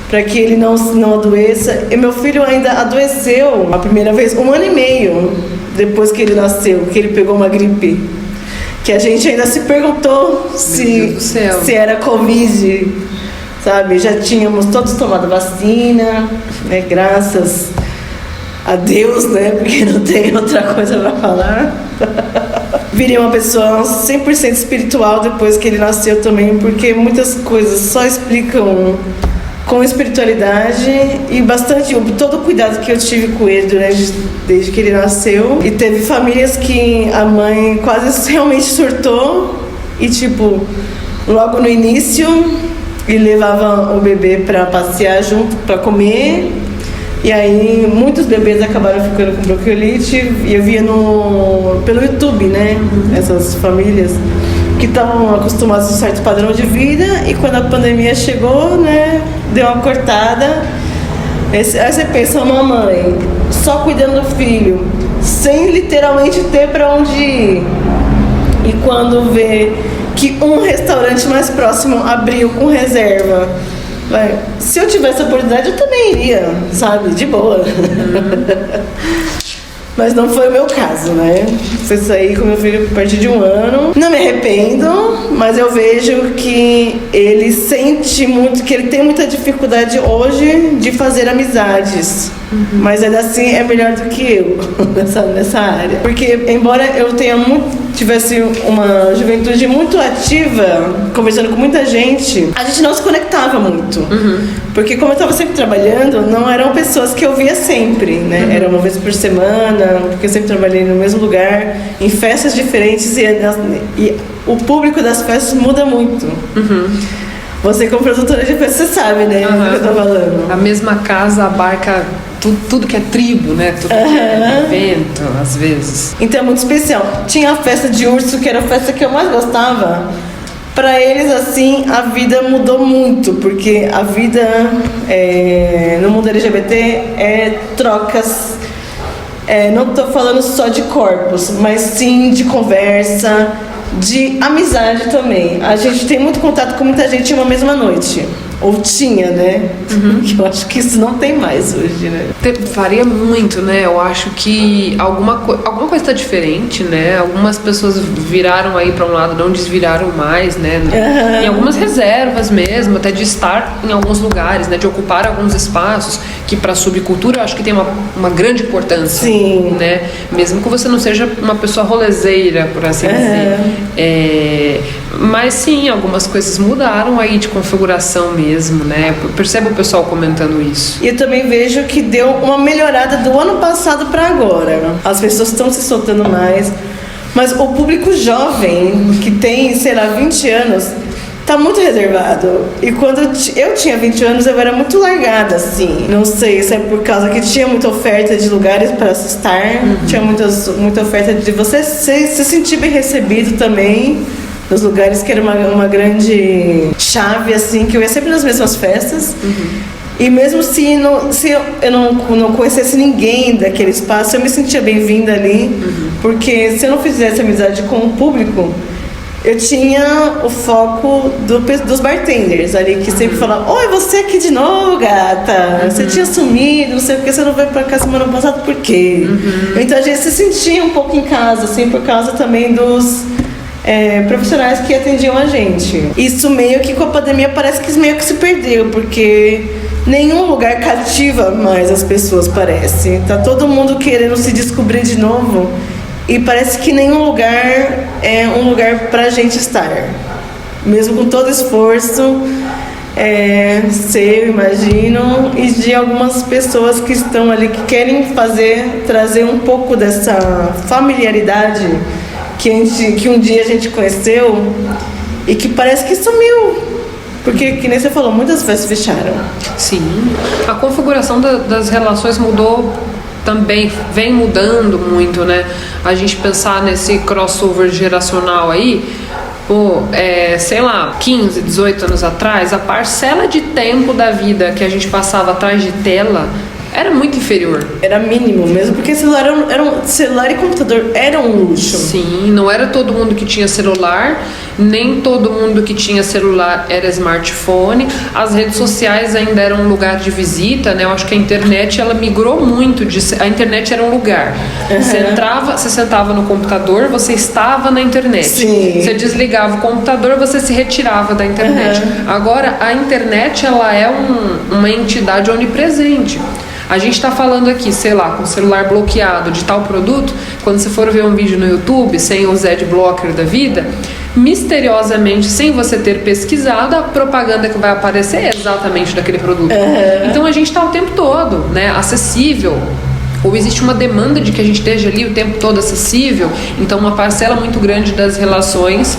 Pra que ele não adoeça. E meu filho ainda adoeceu a primeira vez 1 ano e meio depois que ele nasceu, que ele pegou uma gripe, que a gente ainda se perguntou se era Covid, sabe? Já tínhamos todos tomado vacina, né? Graças a Deus, né? Porque não tem outra coisa pra falar. Virei uma pessoa 100% espiritual depois que ele nasceu também, porque muitas coisas só explicam com espiritualidade e todo o cuidado que eu tive com ele desde que ele nasceu. E teve famílias que a mãe quase realmente surtou e, tipo, logo no início, ele levava o bebê para passear junto, para comer. E aí muitos bebês acabaram ficando com bronquiolite, e eu via pelo YouTube, né, essas famílias que estavam acostumadas a um certo padrão de vida, e quando a pandemia chegou, né, deu uma cortada. Aí você pensa, uma mãe só cuidando do filho, sem literalmente ter para onde ir, e quando vê que um restaurante mais próximo abriu com reserva, se eu tivesse a oportunidade eu também iria, sabe, de boa. Mas não foi o meu caso, né? Foi sair com meu filho a partir de 1 ano. Não me arrependo, mas eu vejo que ele sente muito, que ele tem muita dificuldade hoje de fazer amizades. Mas ainda assim é melhor do que eu nessa área. Porque embora eu tivesse uma juventude muito ativa, conversando com muita gente, a gente não se conectava muito. Porque como eu estava sempre trabalhando, não eram pessoas que eu via sempre, né? Era uma vez por semana, porque eu sempre trabalhei no mesmo lugar, em festas diferentes, e o público das festas muda muito. Você como produtora de festas, você sabe, né? O que eu tô falando. A mesma casa abarca tudo que é tribo, né? Tudo que é evento, às vezes. Então é muito especial. Tinha a festa de urso, que era a festa que eu mais gostava. Para eles, assim, a vida mudou muito, porque a vida no mundo LGBT é trocas. Não estou falando só de corpos, mas sim de conversa, de amizade também. A gente tem muito contato com muita gente em uma mesma noite. Ou tinha, né? Que eu acho que isso não tem mais hoje, né? Varia muito, né? Eu acho que alguma coisa está diferente, né? Algumas pessoas viraram aí para um lado, não desviraram mais, né? Em algumas reservas mesmo, até de estar em alguns lugares, né? De ocupar alguns espaços, que para a subcultura eu acho que tem uma grande importância. Sim. Né? Mesmo que você não seja uma pessoa rolezeira, por assim dizer. Mas sim, algumas coisas mudaram aí de configuração mesmo, né? Percebo o pessoal comentando isso. E eu também vejo que deu uma melhorada do ano passado para agora. As pessoas estão se soltando mais. Mas o público jovem, que tem, sei lá, 20 anos, tá muito reservado. E quando eu tinha 20 anos, eu era muito largada, assim. Não sei se é por causa que tinha muita oferta de lugares para se estar. Tinha muita oferta de você se sentir bem recebido também. Nos lugares que era uma grande chave, assim, que eu ia sempre nas mesmas festas. E mesmo se eu não conhecesse ninguém daquele espaço, eu me sentia bem-vinda ali. Porque se eu não fizesse amizade com o público, eu tinha o foco dos bartenders ali, que sempre falavam: oi, você aqui de novo, gata? Você tinha sumido, não sei porque você não veio pra cá semana passada, por quê? Então a gente se sentia um pouco em casa, assim, por causa também dos profissionais que atendiam a gente. Isso meio que com a pandemia parece que meio que se perdeu, porque nenhum lugar cativa mais as pessoas, parece. Tá todo mundo querendo se descobrir de novo e parece que nenhum lugar é um lugar pra gente estar. Mesmo com todo esforço, eu imagino, e de algumas pessoas que estão ali, que querem trazer um pouco dessa familiaridade que um dia a gente conheceu e que parece que sumiu. Porque, que nem você falou, muitas festas fecharam. Sim, a configuração das relações mudou também, vem mudando muito, né? A gente pensar nesse crossover geracional aí, sei lá, 15, 18 anos atrás, a parcela de tempo da vida que a gente passava atrás de tela era muito inferior. Era mínimo mesmo, porque celular e computador eram um luxo. Sim, não era todo mundo que tinha celular, nem todo mundo que tinha celular era smartphone. As redes sociais ainda eram um lugar de visita, né? Eu acho que a internet, ela migrou muito. A internet era um lugar. Você sentava no computador, você estava na internet. Sim. Você desligava o computador, você se retirava da internet. Agora, a internet, ela é uma entidade onipresente. A gente está falando aqui, sei lá, com o celular bloqueado de tal produto, quando você for ver um vídeo no YouTube, sem o Adblocker da vida, misteriosamente, sem você ter pesquisado, a propaganda que vai aparecer é exatamente daquele produto. Então a gente está o tempo todo, né, acessível. Ou existe uma demanda de que a gente esteja ali o tempo todo acessível, então uma parcela muito grande das relações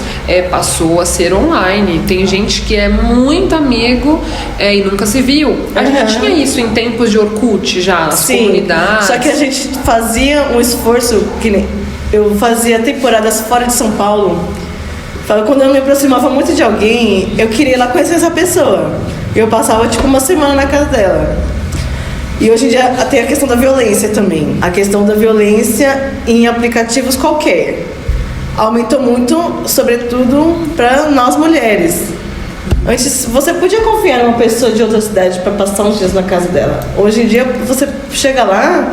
passou a ser online. Tem gente que é muito amigo e nunca se viu. A gente tinha isso em tempos de Orkut já, nas comunidades. Só que a gente fazia um esforço, que nem eu fazia temporadas fora de São Paulo. Quando eu me aproximava muito de alguém, eu queria ir lá conhecer essa pessoa. Eu passava tipo uma semana na casa dela. E hoje em dia tem a questão da violência também. A questão da violência em aplicativos qualquer. Aumentou muito, sobretudo para nós mulheres. Antes você podia confiar numa pessoa de outra cidade para passar uns dias na casa dela. Hoje em dia você chega lá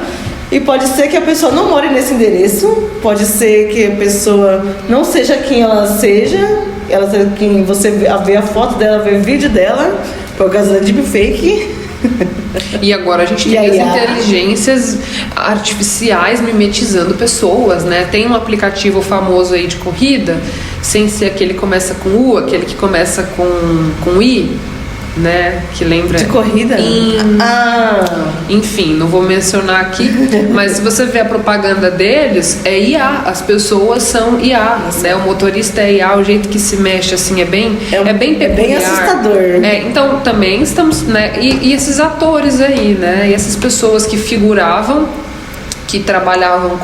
e pode ser que a pessoa não more nesse endereço, pode ser que a pessoa não seja quem ela seja, quem você vê a foto dela, vê o vídeo dela, por causa da deepfake. E agora a gente tem as inteligências artificiais mimetizando pessoas, né? Tem um aplicativo famoso aí de corrida, sem ser aquele que começa com U, aquele que começa com I, né? Que lembra... De corrida? Enfim, não vou mencionar aqui, mas se você ver a propaganda deles, é IA, as pessoas são IA, né? O motorista é IA, o jeito que se mexe assim é bem peculiar. É bem assustador. Então também estamos, né? E esses atores aí, né? E essas pessoas que figuravam, que trabalhavam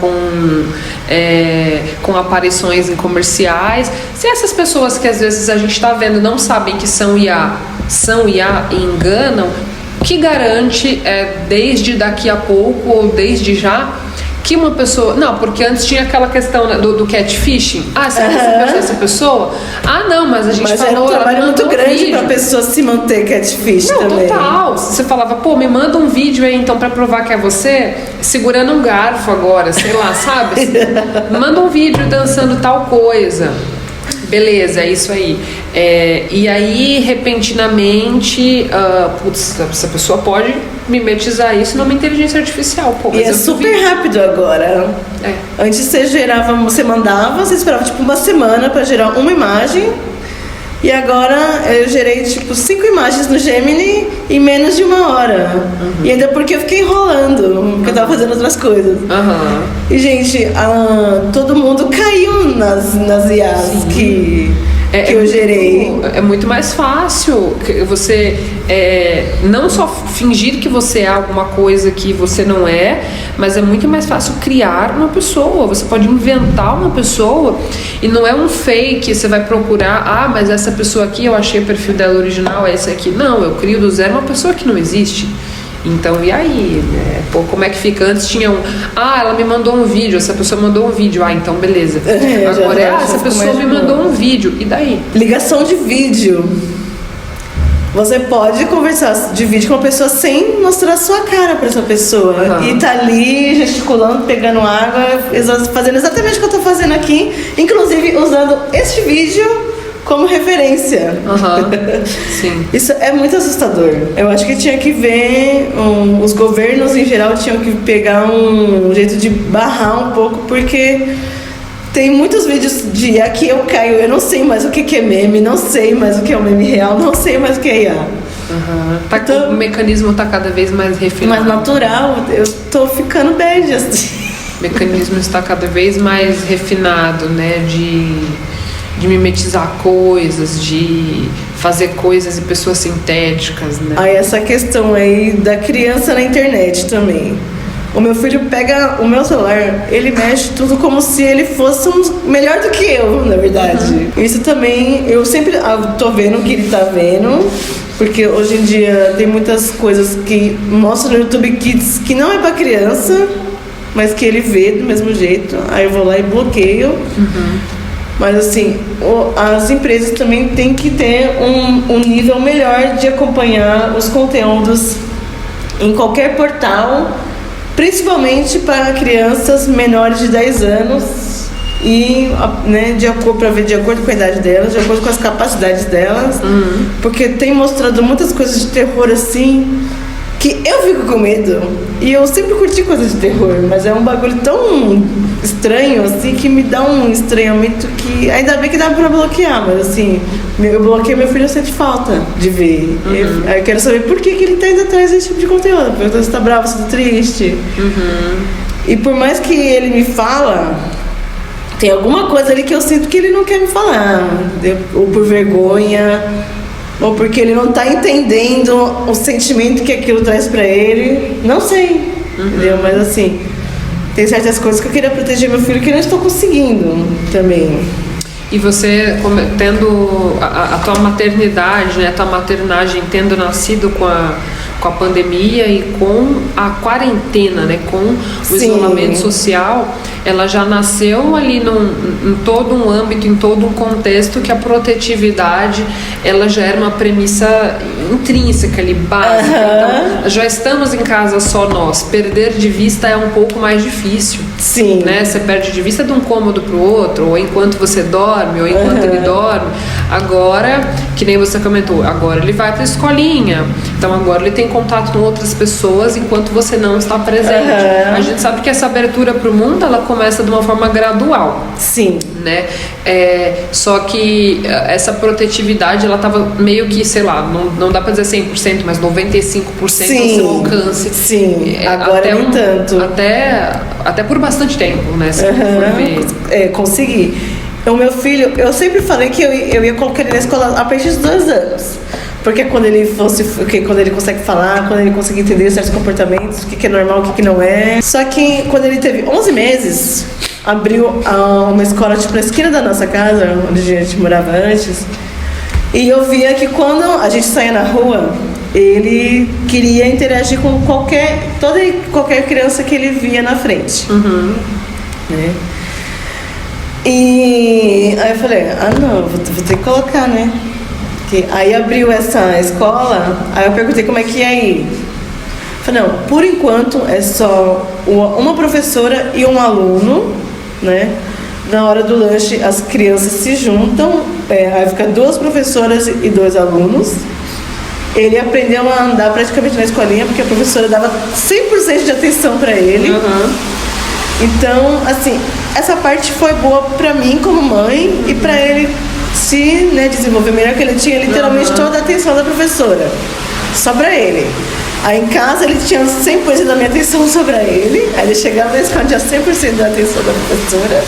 com aparições em comerciais. Se essas pessoas que às vezes a gente está vendo não sabem que são IA e enganam, o que garante desde daqui a pouco ou desde já que uma pessoa... Não, porque antes tinha aquela questão, né, do catfishing. Será que essa pessoa? Não, mas a gente falou... Mas era um trabalho muito grande para a pessoa se manter catfish também. Total. Você falava, me manda um vídeo aí então para provar que é você, segurando um garfo agora, sei lá, sabe? Manda um vídeo dançando tal coisa. beleza, é isso aí. E aí, repentinamente, essa pessoa pode mimetizar isso numa inteligência artificial. Pô, e é super rápido agora. Antes você mandava, você esperava tipo uma semana pra gerar uma imagem. E agora eu gerei tipo 5 imagens no Gemini em menos de 1 hora. E ainda porque eu fiquei enrolando, porque eu tava fazendo outras coisas. E gente, todo mundo caiu nas IAs que eu gerei. É muito mais fácil você não só fingir que você é alguma coisa que você não é, mas é muito mais fácil criar uma pessoa. Você pode inventar uma pessoa e não é um fake, você vai procurar, mas essa pessoa aqui eu achei o perfil dela original, é esse aqui. Não, eu crio do zero uma pessoa que não existe. Então, e aí? Como é que fica? Antes tinha ela me mandou um vídeo, essa pessoa mandou um vídeo, então beleza. Agora essa pessoa me mandou um vídeo, e daí? Ligação de vídeo. Você pode conversar de vídeo com uma pessoa sem mostrar a sua cara para essa pessoa. E tá ali gesticulando, pegando água, fazendo exatamente o que eu tô fazendo aqui, inclusive usando este vídeo como referência. Sim. Isso é muito assustador. Eu acho que tinha que ver, os governos em geral tinham que pegar um jeito de barrar um pouco, porque tem muitos vídeos de aqui eu caio, eu não sei mais o que é meme, não sei mais o que é um meme real, não sei mais o que é IA. O mecanismo tá cada vez mais refinado. Mais natural, eu tô ficando bad assim. O mecanismo está cada vez mais refinado, né? De mimetizar coisas, de fazer coisas e pessoas sintéticas, né? Aí essa questão aí da criança na internet também. O meu filho pega o meu celular, ele mexe tudo como se ele fosse melhor do que eu, na verdade. Isso também, eu sempre tô vendo o que ele tá vendo, porque hoje em dia tem muitas coisas que mostram no YouTube Kids que não é pra criança, mas que ele vê do mesmo jeito. Aí eu vou lá e bloqueio. Mas assim, as empresas também têm que ter um nível melhor de acompanhar os conteúdos em qualquer portal, principalmente para crianças menores de 10 anos e, né, para ver de acordo com a idade delas, de acordo com as capacidades delas, porque tem mostrado muitas coisas de terror assim que eu fico com medo. E eu sempre curti coisas de terror, mas é um bagulho tão estranho assim que me dá um estranhamento que ainda bem que dá pra bloquear, mas assim, eu bloqueei meu filho, eu sinto falta de ver. Aí eu quero saber por que ele tá indo atrás desse tipo de conteúdo. Perguntando se tá bravo, se tá triste. E por mais que ele me fala, tem alguma coisa ali que eu sinto que ele não quer me falar, ou por vergonha, ou porque ele não tá entendendo o sentimento que aquilo traz pra ele. Não sei, entendeu? Mas assim, tem certas coisas que eu queria proteger meu filho que eu não estou conseguindo também. E você, tendo a tua maternidade, né, a tua maternagem tendo nascido com a pandemia e com a quarentena, né, com o isolamento social, ela já nasceu ali em todo um âmbito, em todo um contexto que a protetividade, ela já era uma premissa intrínseca ali, básica. Então, já estamos em casa só nós, perder de vista é um pouco mais difícil. Sim. Né? Você perde de vista de um cômodo pro outro, ou enquanto você dorme, ou enquanto ele dorme. Agora, que nem você comentou, agora ele vai pra escolinha, então agora ele tem contato com outras pessoas enquanto você não está presente. A gente sabe que essa abertura pro mundo, ela começa de uma forma gradual. Sim. Né? Só que essa protetividade, ela tava meio que, sei lá, não dá pra dizer 100%, mas 95% ao seu alcance. Sim, agora nem tanto. Até por bastante tempo, né? Se for ver. Consegui. O meu filho, eu sempre falei que eu ia colocar ele na escola a partir dos 2 anos. Porque quando ele consegue falar, quando ele consegue entender certos comportamentos, o que é normal, o que não é. Só que quando ele teve 11 meses, abriu uma escola tipo na esquina da nossa casa, onde a gente morava antes. E eu via que quando a gente saía na rua, ele queria interagir com qualquer criança que ele via na frente. Né? E aí eu falei, não, vou ter que colocar, né? Aí abriu essa escola, aí eu perguntei como é que ia ir. Falei, não, por enquanto é só uma professora e um aluno, né? Na hora do lanche, as crianças se juntam, aí fica 2 professoras e 2 alunos. Ele aprendeu a andar praticamente na escolinha, porque a professora dava 100% de atenção para ele. Então, assim, essa parte foi boa para mim como mãe e para ele se, né, desenvolver melhor, que ele tinha literalmente toda a atenção da professora, só para ele. Aí em casa ele tinha 100% da minha atenção sobre ele, aí ele chegava na escola, tinha 100% da atenção da professora.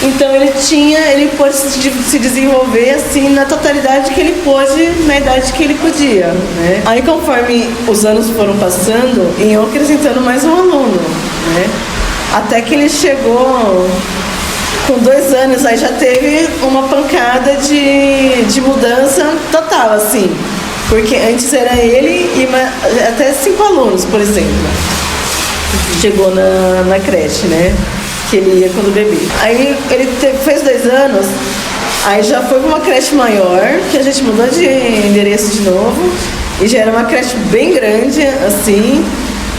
Então ele pôde se desenvolver assim na totalidade que ele pôde, na idade que ele podia, né? Aí conforme os anos foram passando, iam acrescentando mais um aluno, né? Até que ele chegou com 2 anos, aí já teve uma pancada de mudança total, assim. Porque antes era ele e até 5 alunos, por exemplo. Chegou na creche, né? Que ele ia quando bebê. Aí ele fez 2 anos, aí já foi para uma creche maior, que a gente mudou de endereço de novo, e já era uma creche bem grande, assim.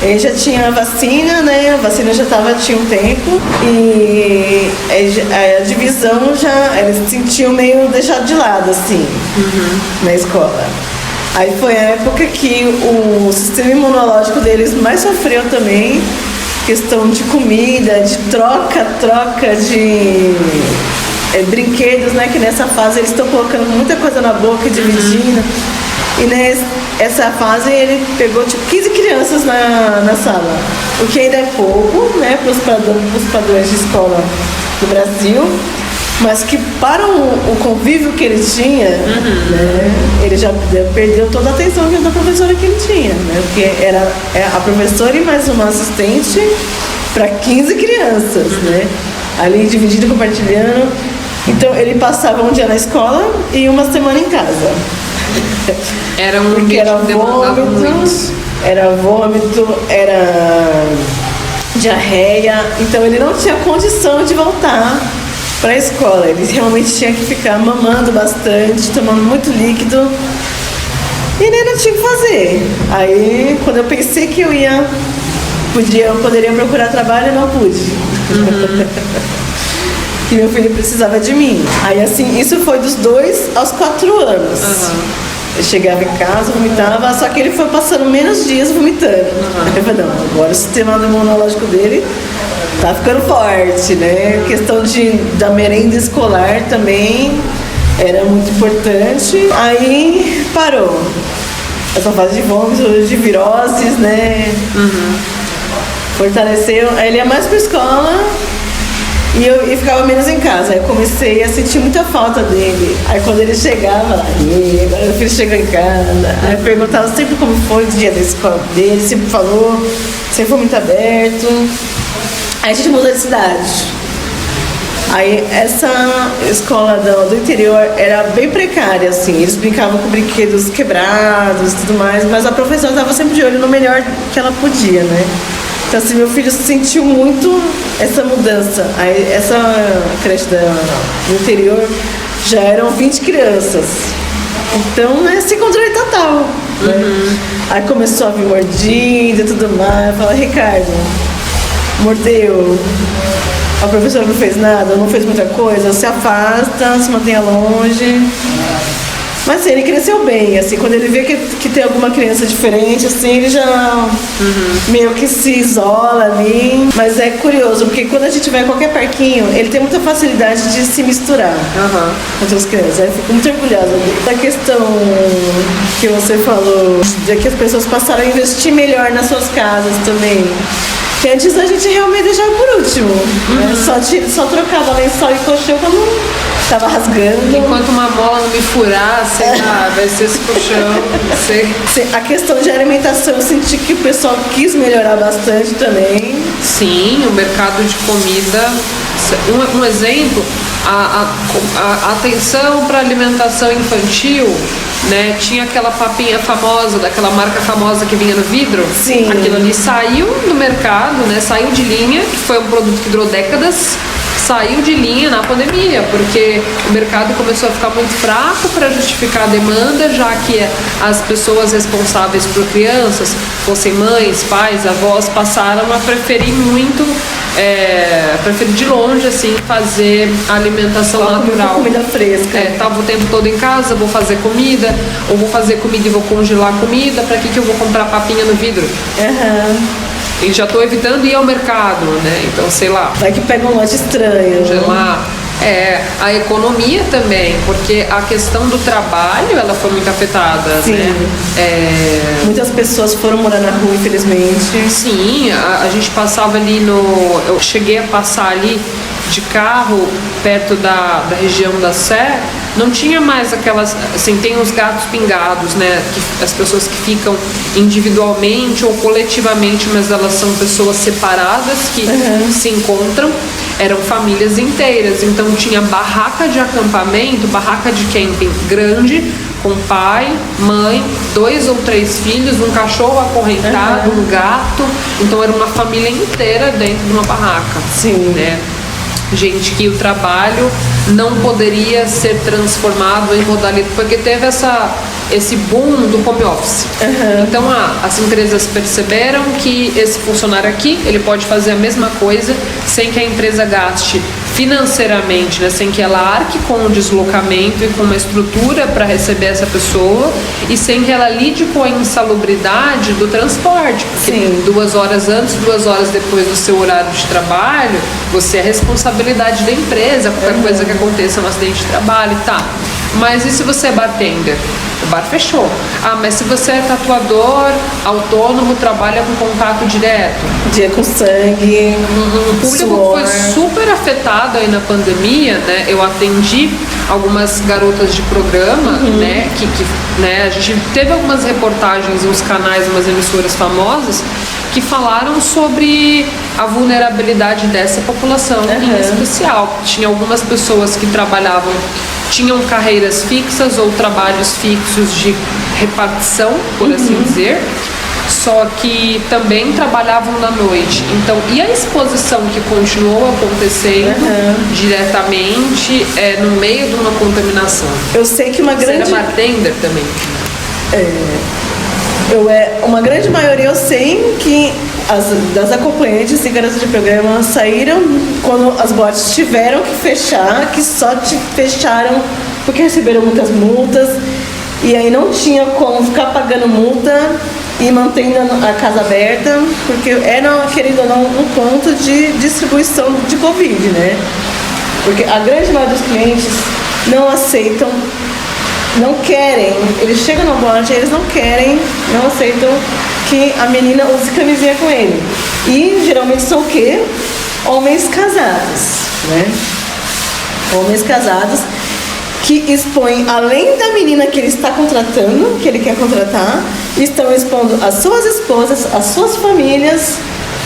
Ele já tinha vacina, né? A vacina já tinha um tempo, e a divisão eles se sentiam meio deixado de lado, assim, na escola. Aí foi a época que o sistema imunológico deles mais sofreu também, questão de comida, de troca de brinquedos, né? Que nessa fase eles estão colocando muita coisa na boca, dividindo. E nessa fase ele pegou tipo 15 crianças na sala, o que ainda é pouco, né? Para os padrões de escola do Brasil. Mas que para o convívio que ele tinha, né, ele já perdeu toda a atenção da professora que ele tinha, né? Porque era a professora e mais uma assistente para 15 crianças, né? Ali dividido, compartilhando. Então ele passava um dia na escola e uma semana em casa. Era um ambiente que demandava muito. Era vômito, era diarreia. Então ele não tinha condição de voltar para a escola. Ele realmente tinha que ficar mamando bastante, tomando muito líquido, e ele não tinha o que fazer. Aí quando eu pensei que eu poderia procurar trabalho, eu não pude. Que meu filho precisava de mim. Aí assim, isso foi dos 2 aos 4 anos. Eu chegava em casa, vomitava, só que ele foi passando menos dias vomitando. Aí eu falei, não, agora o sistema imunológico dele tá ficando forte, né? A questão da merenda escolar também era muito importante. Aí parou. Essa fase de vômitos, de viroses, né? Fortaleceu. Aí ele ia mais pra escola e ficava menos em casa. Aí eu comecei a sentir muita falta dele. Aí quando ele chegava, agora meu filho chegou em casa. Aí eu perguntava sempre como foi o dia da escola dele, sempre falou, sempre foi muito aberto. Aí a gente mudou de cidade. Aí essa escola do interior era bem precária, assim. Eles brincavam com brinquedos quebrados e tudo mais, mas a professora estava sempre de olho no melhor que ela podia, né? Então assim, meu filho sentiu muito essa mudança. Aí essa creche do interior já eram 20 crianças. Então, né, sem controle total. Né? Aí começou a vir mordida e tudo mais. Eu falei, Ricardo, mordeu, a professora não fez nada, não fez muita coisa, se afasta, se mantenha longe. Mas assim, ele cresceu bem, assim, quando ele vê que tem alguma criança diferente, assim, ele já meio que se isola ali. Mas é curioso, porque quando a gente vai em qualquer parquinho, ele tem muita facilidade de se misturar com outras crianças. Eu fico muito orgulhosa dele. Da questão que você falou, de que as pessoas passaram a investir melhor nas suas casas também. Que antes a gente realmente deixava por último, né? Só trocava lençol e colchão quando tava rasgando. Enquanto uma mola não me furar, sei lá, vai ser esse colchão. A questão de alimentação, eu senti que o pessoal quis melhorar bastante também. Sim, o mercado de comida. Um exemplo, a atenção para alimentação infantil, né? Tinha aquela papinha famosa, daquela marca famosa que vinha no vidro. Sim. Aquilo ali saiu do mercado, né? Saiu de linha, que foi um produto que durou décadas. Saiu de linha na pandemia, porque o mercado começou a ficar muito fraco para justificar a demanda, já que as pessoas responsáveis por crianças, fossem mães, pais, avós, passaram a preferir muito prefiro de longe, assim, fazer a alimentação natural. Comida fresca. Tava o tempo todo em casa, vou fazer comida, ou vou fazer comida e vou congelar comida, pra que eu vou comprar papinha no vidro? E já tô evitando ir ao mercado, né? Então, sei lá. Vai que pega um lote estranho. Congelar. A economia também, porque a questão do trabalho, ela foi muito afetada, Sim. né? Muitas pessoas foram morar na rua, infelizmente. Sim, a gente passava ali eu cheguei a passar ali de carro perto da região da Sé, não tinha mais aquelas, assim, tem os gatos pingados, né, que as pessoas que ficam individualmente ou coletivamente, mas elas são pessoas separadas que se encontram, eram famílias inteiras, então tinha barraca de acampamento, barraca de camping grande, com pai, mãe, 2 ou 3 filhos, um cachorro acorrentado, um gato, então era uma família inteira dentro de uma barraca. Sim. Né? Gente que o trabalho não poderia ser transformado em modalidade, porque teve esse boom do home office. Então as empresas perceberam que esse funcionário aqui, ele pode fazer a mesma coisa sem que a empresa gaste financeiramente, né? Sem que ela arque com o deslocamento e com uma estrutura para receber essa pessoa e sem que ela lide com a insalubridade do transporte, porque Sim. 2 horas antes, 2 horas depois do seu horário de trabalho, você é responsabilidade da empresa, qualquer coisa que aconteça, um acidente de trabalho, tá. Mas e se você é bartender? O bar fechou. Mas se você é tatuador, autônomo, trabalha com contato direto. Dia com sangue, O público suor. foi super afetado aí na pandemia, né? Eu atendi algumas garotas de programa, né? Que né? A gente teve algumas reportagens nos canais, umas emissoras famosas, que falaram sobre a vulnerabilidade dessa população em especial. Tinha algumas pessoas que trabalhavam, tinham carreiras fixas ou trabalhos fixos de repartição, por assim dizer, só que também trabalhavam na noite. Então, e a exposição que continuou acontecendo diretamente no meio de uma contaminação? Eu sei que uma grande... Você era bartender também? Uma grande maioria, eu sei que das acompanhantes e garotas de programa saíram quando as boates tiveram que fechar, que só fecharam porque receberam muitas multas e aí não tinha como ficar pagando multa e mantendo a casa aberta, porque era, querido ou não, um ponto de distribuição de Covid, né? Porque a grande maioria dos clientes não aceitam, não querem, eles chegam na boate, eles não aceitam que a menina use camisinha com ele. E geralmente são o quê? Homens casados, né? Homens casados que expõem, além da menina que ele está contratando, que ele quer contratar, estão expondo as suas esposas, as suas famílias,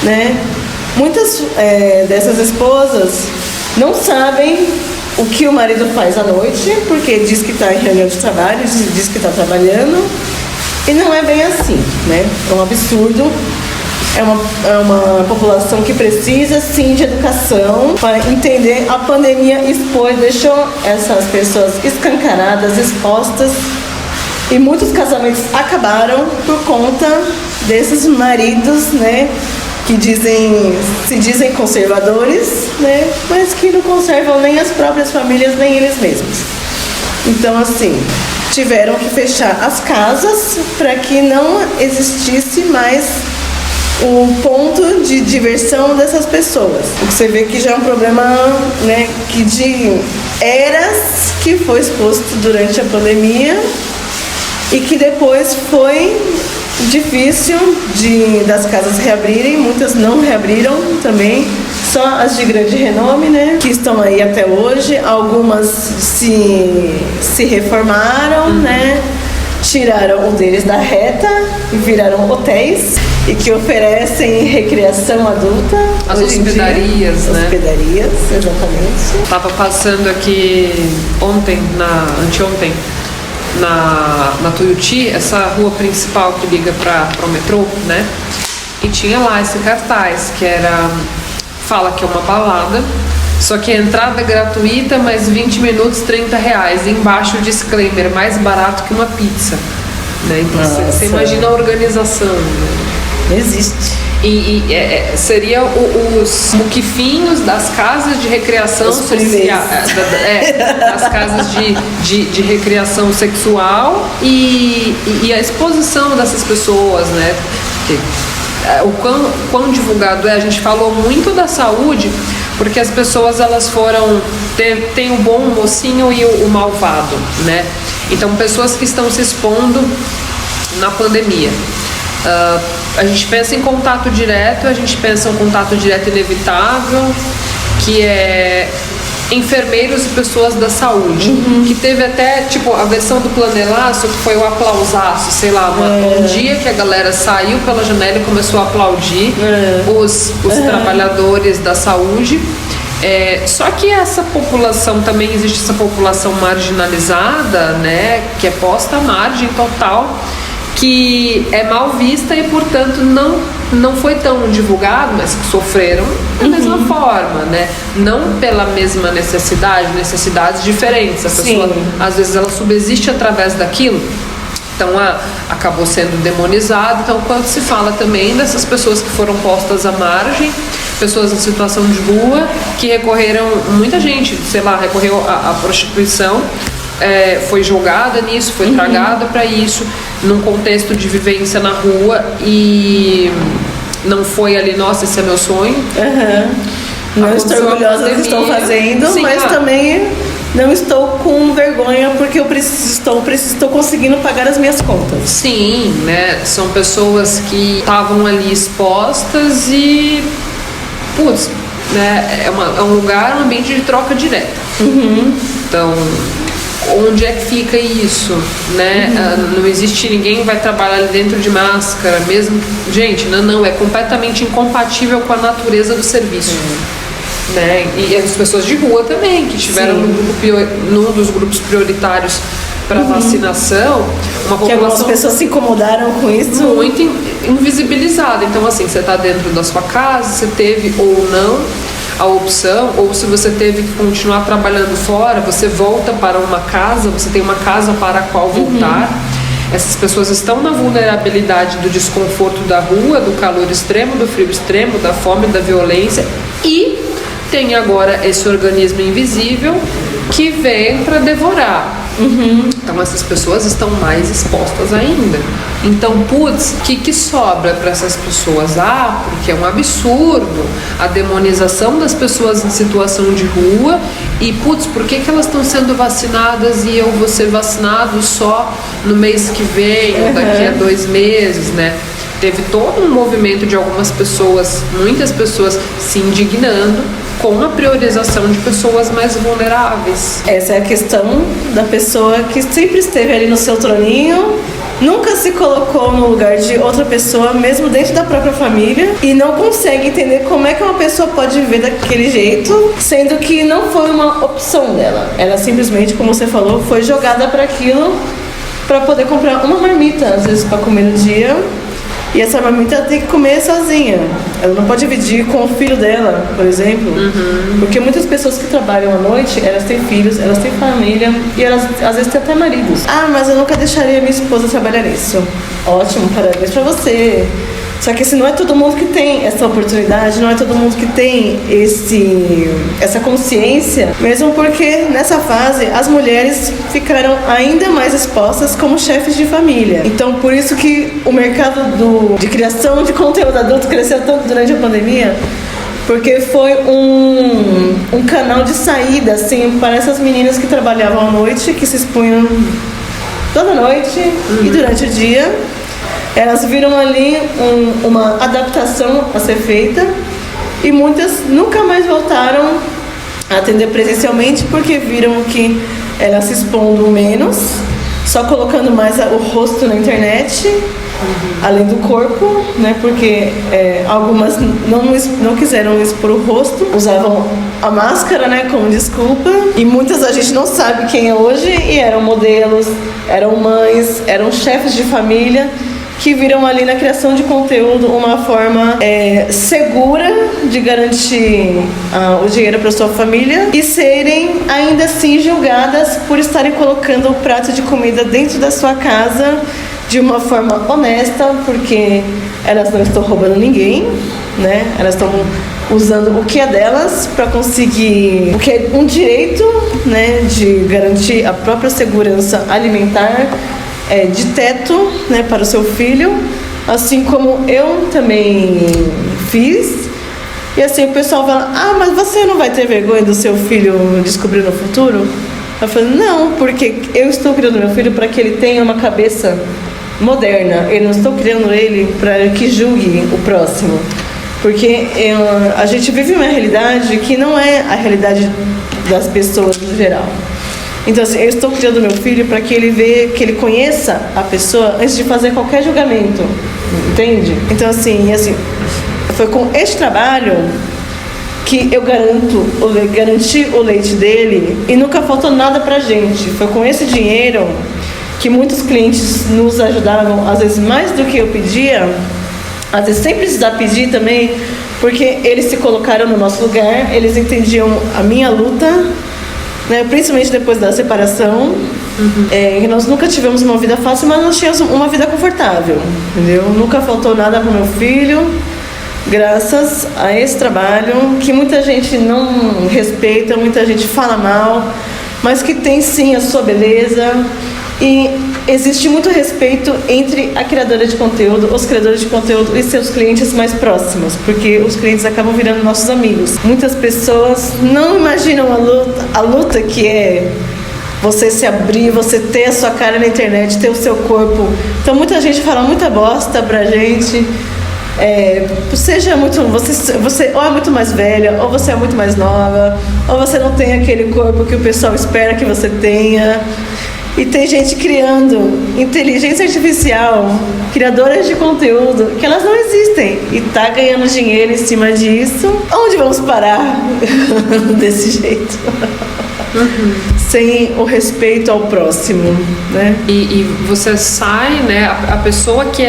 né? Muitas dessas esposas não sabem o que o marido faz à noite, porque diz que está em reunião de trabalho, diz que está trabalhando, e não é bem assim, né? É um absurdo. É uma população que precisa, sim, de educação para entender. A pandemia deixou essas pessoas escancaradas, expostas, e muitos casamentos acabaram por conta desses maridos, né? Que se dizem conservadores, né? Mas que não conservam nem as próprias famílias, nem eles mesmos. Então, assim, tiveram que fechar as casas para que não existisse mais o ponto de diversão dessas pessoas. Você vê que já é um problema, né, que de eras que foi exposto durante a pandemia e que depois foi difícil das casas reabrirem, muitas não reabriram também, só as de grande renome, né, que estão aí até hoje. Algumas se reformaram, né, tiraram um deles da reta e viraram hotéis e que oferecem recreação adulta. As hospedarias, né? Hospedarias, exatamente. Tava passando aqui anteontem, na Tuiuti, essa rua principal que liga para o metrô, né? E tinha lá esse cartaz que fala que é uma balada, só que a entrada é gratuita, mas 20 minutos, R$30. E embaixo o disclaimer, mais barato que uma pizza. Né? Então você imagina a organização. Né? Existe. seria os muquifinhos das casas de recreação social, das casas de recreação sexual e a exposição dessas pessoas, né? O quão divulgado é. A gente falou muito da saúde porque as pessoas elas foram tem o bom mocinho e o malvado, né? Então pessoas que estão se expondo na pandemia. A gente pensa em contato direto, a gente pensa em contato direto inevitável, que é enfermeiros e pessoas da saúde, que teve até, tipo, a versão do Planelaço, que foi o aplausaço, sei lá, um dia que a galera saiu pela janela e começou a aplaudir os trabalhadores da saúde. Só que essa população, também existe essa população marginalizada, né, que é posta à margem total, que é mal vista e, portanto, não foi tão divulgado, mas que sofreram da mesma forma, né? Não pela mesma necessidades diferentes. A pessoa, às vezes, ela subsiste através daquilo. Então, acabou sendo demonizado. Então, quando se fala também dessas pessoas que foram postas à margem, pessoas em situação de rua, que recorreram, muita gente, sei lá, recorreu à prostituição, foi jogada nisso, foi tragada para isso, num contexto de vivência na rua, e não foi ali, nossa, esse é meu sonho. Não estou orgulhosa do que estou fazendo, mas também não estou com vergonha porque eu estou conseguindo pagar as minhas contas. Sim, né? São pessoas que estavam ali expostas e, putz, né? É um lugar, um ambiente de troca direta. Então, onde é que fica isso, né? Não existe, ninguém vai trabalhar ali dentro de máscara, mesmo. Gente, não, é completamente incompatível com a natureza do serviço. Né? E as pessoas de rua também, que estiveram num dos grupos prioritários para vacinação, uma população que algumas pessoas se incomodaram com isso, muito invisibilizada. Então, assim, você está dentro da sua casa, você teve ou não a opção, ou se você teve que continuar trabalhando fora, você volta para uma casa, você tem uma casa para a qual voltar. Essas pessoas estão na vulnerabilidade do desconforto da rua, do calor extremo, do frio extremo, da fome, da violência, e tem agora esse organismo invisível que vem para devorar. Então essas pessoas estão mais expostas ainda. Então, putz, o que sobra para essas pessoas? Porque é um absurdo a demonização das pessoas em situação de rua. E, putz, por que elas estão sendo vacinadas e eu vou ser vacinado só no mês que vem ou daqui a 2 meses, né? Teve todo um movimento de algumas pessoas, muitas pessoas se indignando com a priorização de pessoas mais vulneráveis. Essa é a questão da pessoa que sempre esteve ali no seu troninho, nunca se colocou no lugar de outra pessoa, mesmo dentro da própria família, e não consegue entender como é que uma pessoa pode viver daquele jeito, sendo que não foi uma opção dela. Ela simplesmente, como você falou, foi jogada para aquilo, para poder comprar uma marmita, às vezes para comer no dia. E essa marmita tem que comer sozinha. Ela não pode dividir com o filho dela, por exemplo. Porque muitas pessoas que trabalham à noite, elas têm filhos, elas têm família e elas às vezes têm até maridos. Mas eu nunca deixaria minha esposa trabalhar nisso. Ótimo, parabéns pra você. Só que assim, não é todo mundo que tem essa oportunidade, não é todo mundo que tem essa consciência, mesmo porque nessa fase as mulheres ficaram ainda mais expostas como chefes de família. Então, por isso que o mercado de criação de conteúdo adulto cresceu tanto durante a pandemia, porque foi um canal de saída assim, para essas meninas que trabalhavam à noite, que se expunham toda noite e durante o dia. Elas viram ali uma adaptação a ser feita e muitas nunca mais voltaram a atender presencialmente porque viram que elas se expondo menos, só colocando mais o rosto na internet, além do corpo, né? Porque algumas não quiseram expor o rosto, usavam a máscara, né, como desculpa, e muitas a gente não sabe quem é hoje e eram modelos, eram mães, eram chefes de família, que viram ali na criação de conteúdo uma forma segura de garantir o dinheiro para sua família e serem ainda assim julgadas por estarem colocando o prato de comida dentro da sua casa de uma forma honesta, porque elas não estão roubando ninguém, né? Elas estão usando o que é delas para conseguir o que é um direito, né, de garantir a própria segurança alimentar, de teto, né, para o seu filho, assim como eu também fiz. E assim o pessoal fala: mas você não vai ter vergonha do seu filho descobrir no futuro? Eu falo: não, porque eu estou criando meu filho para que ele tenha uma cabeça moderna. Eu não estou criando ele para que julgue o próximo. Porque a gente vive uma realidade que não é a realidade das pessoas no geral. Então, assim, eu estou criando meu filho para que ele conheça a pessoa antes de fazer qualquer julgamento. Entende? Então, assim, foi com este trabalho que eu garanti o leite dele e nunca faltou nada pra gente. Foi com esse dinheiro que muitos clientes nos ajudaram, às vezes mais do que eu pedia, às vezes sem precisar pedir também, porque eles se colocaram no nosso lugar, eles entendiam a minha luta, né, principalmente depois da separação. Nós nunca tivemos uma vida fácil, mas nós tínhamos uma vida confortável, entendeu? Nunca faltou nada pro meu filho, graças a esse trabalho que muita gente não respeita, muita gente fala mal, mas que tem sim a sua beleza. E existe muito respeito entre a criadora de conteúdo, os criadores de conteúdo e seus clientes mais próximos, porque os clientes acabam virando nossos amigos. Muitas pessoas não imaginam a luta que é você se abrir, você ter a sua cara na internet, ter o seu corpo. Então muita gente fala muita bosta pra gente. Você ou é muito mais velha, ou você é muito mais nova, ou você não tem aquele corpo que o pessoal espera que você tenha. E tem gente criando inteligência artificial, criadoras de conteúdo, que elas não existem, e tá ganhando dinheiro em cima disso. Onde vamos parar desse jeito? Sem o respeito ao próximo, né? E você sai, né? A pessoa que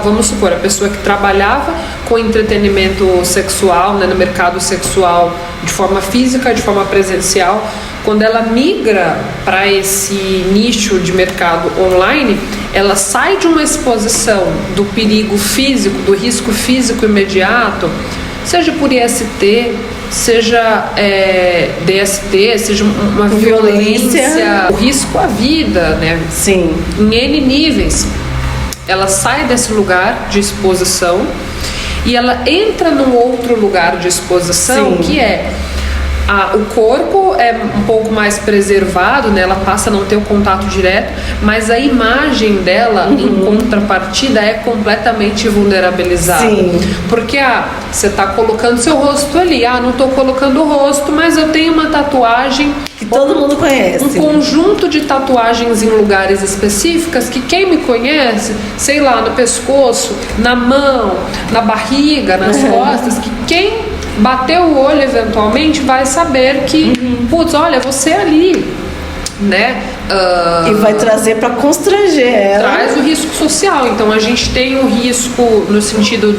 vamos supor, a pessoa que trabalhava com entretenimento sexual, né, no mercado sexual, de forma física, de forma presencial, quando ela migra para esse nicho de mercado online, ela sai de uma exposição do perigo físico, do risco físico imediato, seja por IST, seja DST, seja uma violência, o risco à vida, né? Sim. Em N níveis. Ela sai desse lugar de exposição e ela entra num outro lugar de exposição. Sim. Que é o corpo é um pouco mais preservado, né? Ela passa a não ter o contato direto, mas a imagem dela, em contrapartida, é completamente vulnerabilizada. Sim. Porque você está colocando seu rosto ali. Não estou colocando o rosto, mas eu tenho uma tatuagem que todo mundo conhece. Um conjunto de tatuagens em lugares específicos que quem me conhece, sei lá, no pescoço, na mão, na barriga, nas costas, que quem bater o olho eventualmente vai saber que, putz, olha, você ali, né? E vai trazer para constranger ela. Traz o risco social. Então a gente tem o risco no sentido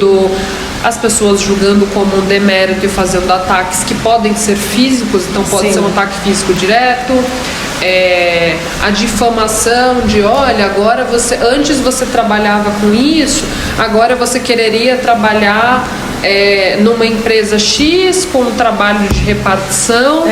as pessoas julgando como um demérito e fazendo ataques que podem ser físicos, então pode ser um ataque físico direto. A difamação de, olha, agora antes você trabalhava com isso, agora você quereria trabalhar numa empresa X com um trabalho de repartição.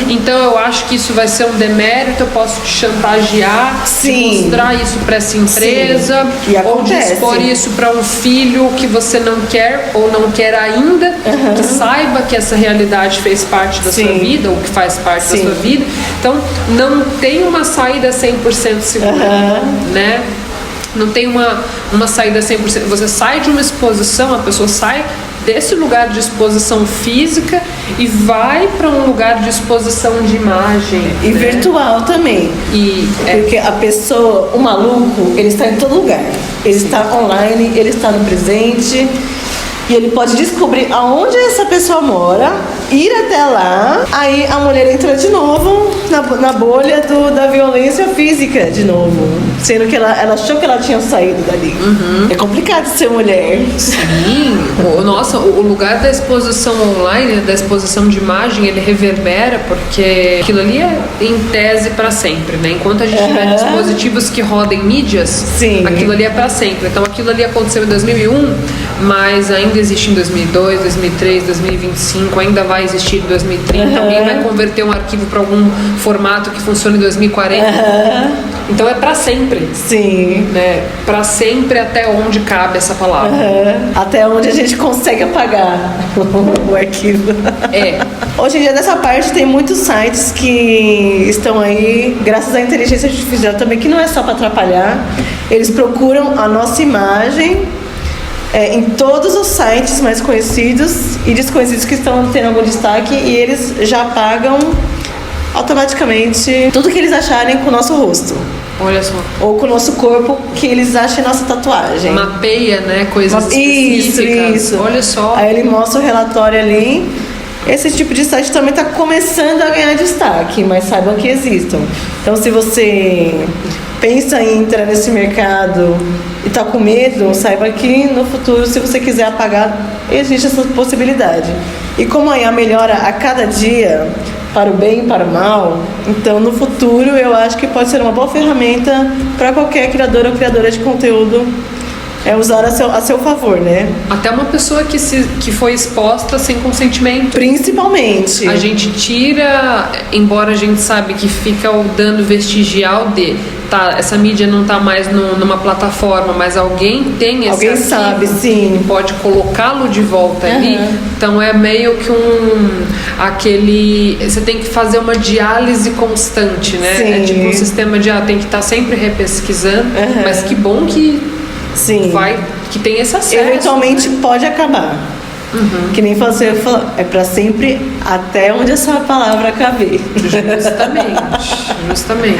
Então eu acho que isso vai ser um demérito, eu posso te chantagear, mostrar isso para essa empresa, ou dispor isso para um filho que você não quer ou não quer ainda, que saiba que essa realidade fez parte da sua vida, ou que faz parte da sua vida. Então não tem uma saída 100% segura, né? Não tem uma saída 100%. Você sai de uma exposição, a pessoa sai desse lugar de exposição física e vai para um lugar de exposição de imagem. E virtual também. Porque a pessoa, o maluco, ele está em todo lugar. Ele está online, ele está no presente. E ele pode descobrir aonde essa pessoa mora ir até lá, aí a mulher entra de novo na bolha da violência física de novo. Sendo que ela achou que ela tinha saído dali. É complicado ser mulher. Sim, nossa, o lugar da exposição online, da exposição de imagem, ele reverbera porque aquilo ali é em tese para sempre, né? Enquanto a gente tiver dispositivos que rodem mídias, Sim. aquilo ali é para sempre. Então aquilo ali aconteceu em 2001, mas ainda existe em 2002, 2003, 2025, ainda vai existir em 2030. Alguém vai converter um arquivo para algum formato que funcione em 2040. Então é para sempre. Sim. Né? Para sempre, até onde cabe essa palavra. Até onde a gente consegue apagar o arquivo. Hoje em dia, nessa parte, tem muitos sites que estão aí, graças à inteligência artificial também, que não é só para atrapalhar. Eles procuram a nossa imagem em todos os sites mais conhecidos e desconhecidos que estão tendo algum destaque, e eles já apagam automaticamente tudo que eles acharem com o nosso rosto. Olha só. Ou com o nosso corpo, que eles achem nossa tatuagem. Mapeia, né? Coisas específicas. Isso. Olha só. Aí ele mostra o relatório ali. Esse tipo de site também está começando a ganhar destaque, mas saibam que existam. Então, se você pensa em entrar nesse mercado e está com medo, saiba que no futuro, se você quiser apagar, existe essa possibilidade. E como a IA melhora a cada dia, para o bem e para o mal, então no futuro eu acho que pode ser uma boa ferramenta para qualquer criador ou criadora de conteúdo usar a seu favor, né? Até uma pessoa que foi exposta sem consentimento. Principalmente. A gente tira, embora a gente sabe que fica o dano vestigial essa mídia não está mais numa plataforma, mas alguém tem esse Alguém arquivo, sabe, sim. pode colocá-lo de volta ali. Então é meio que você tem que fazer uma diálise constante, né? Sim. É tipo um sistema de tem que estar sempre repesquisando, mas que bom que Sim. que tem esse acesso. Eventualmente pode acabar. Que nem você falou, é pra sempre até onde essa palavra caber. Justamente.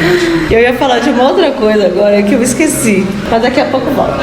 Eu ia falar de uma outra coisa agora que eu esqueci, mas daqui a pouco volta.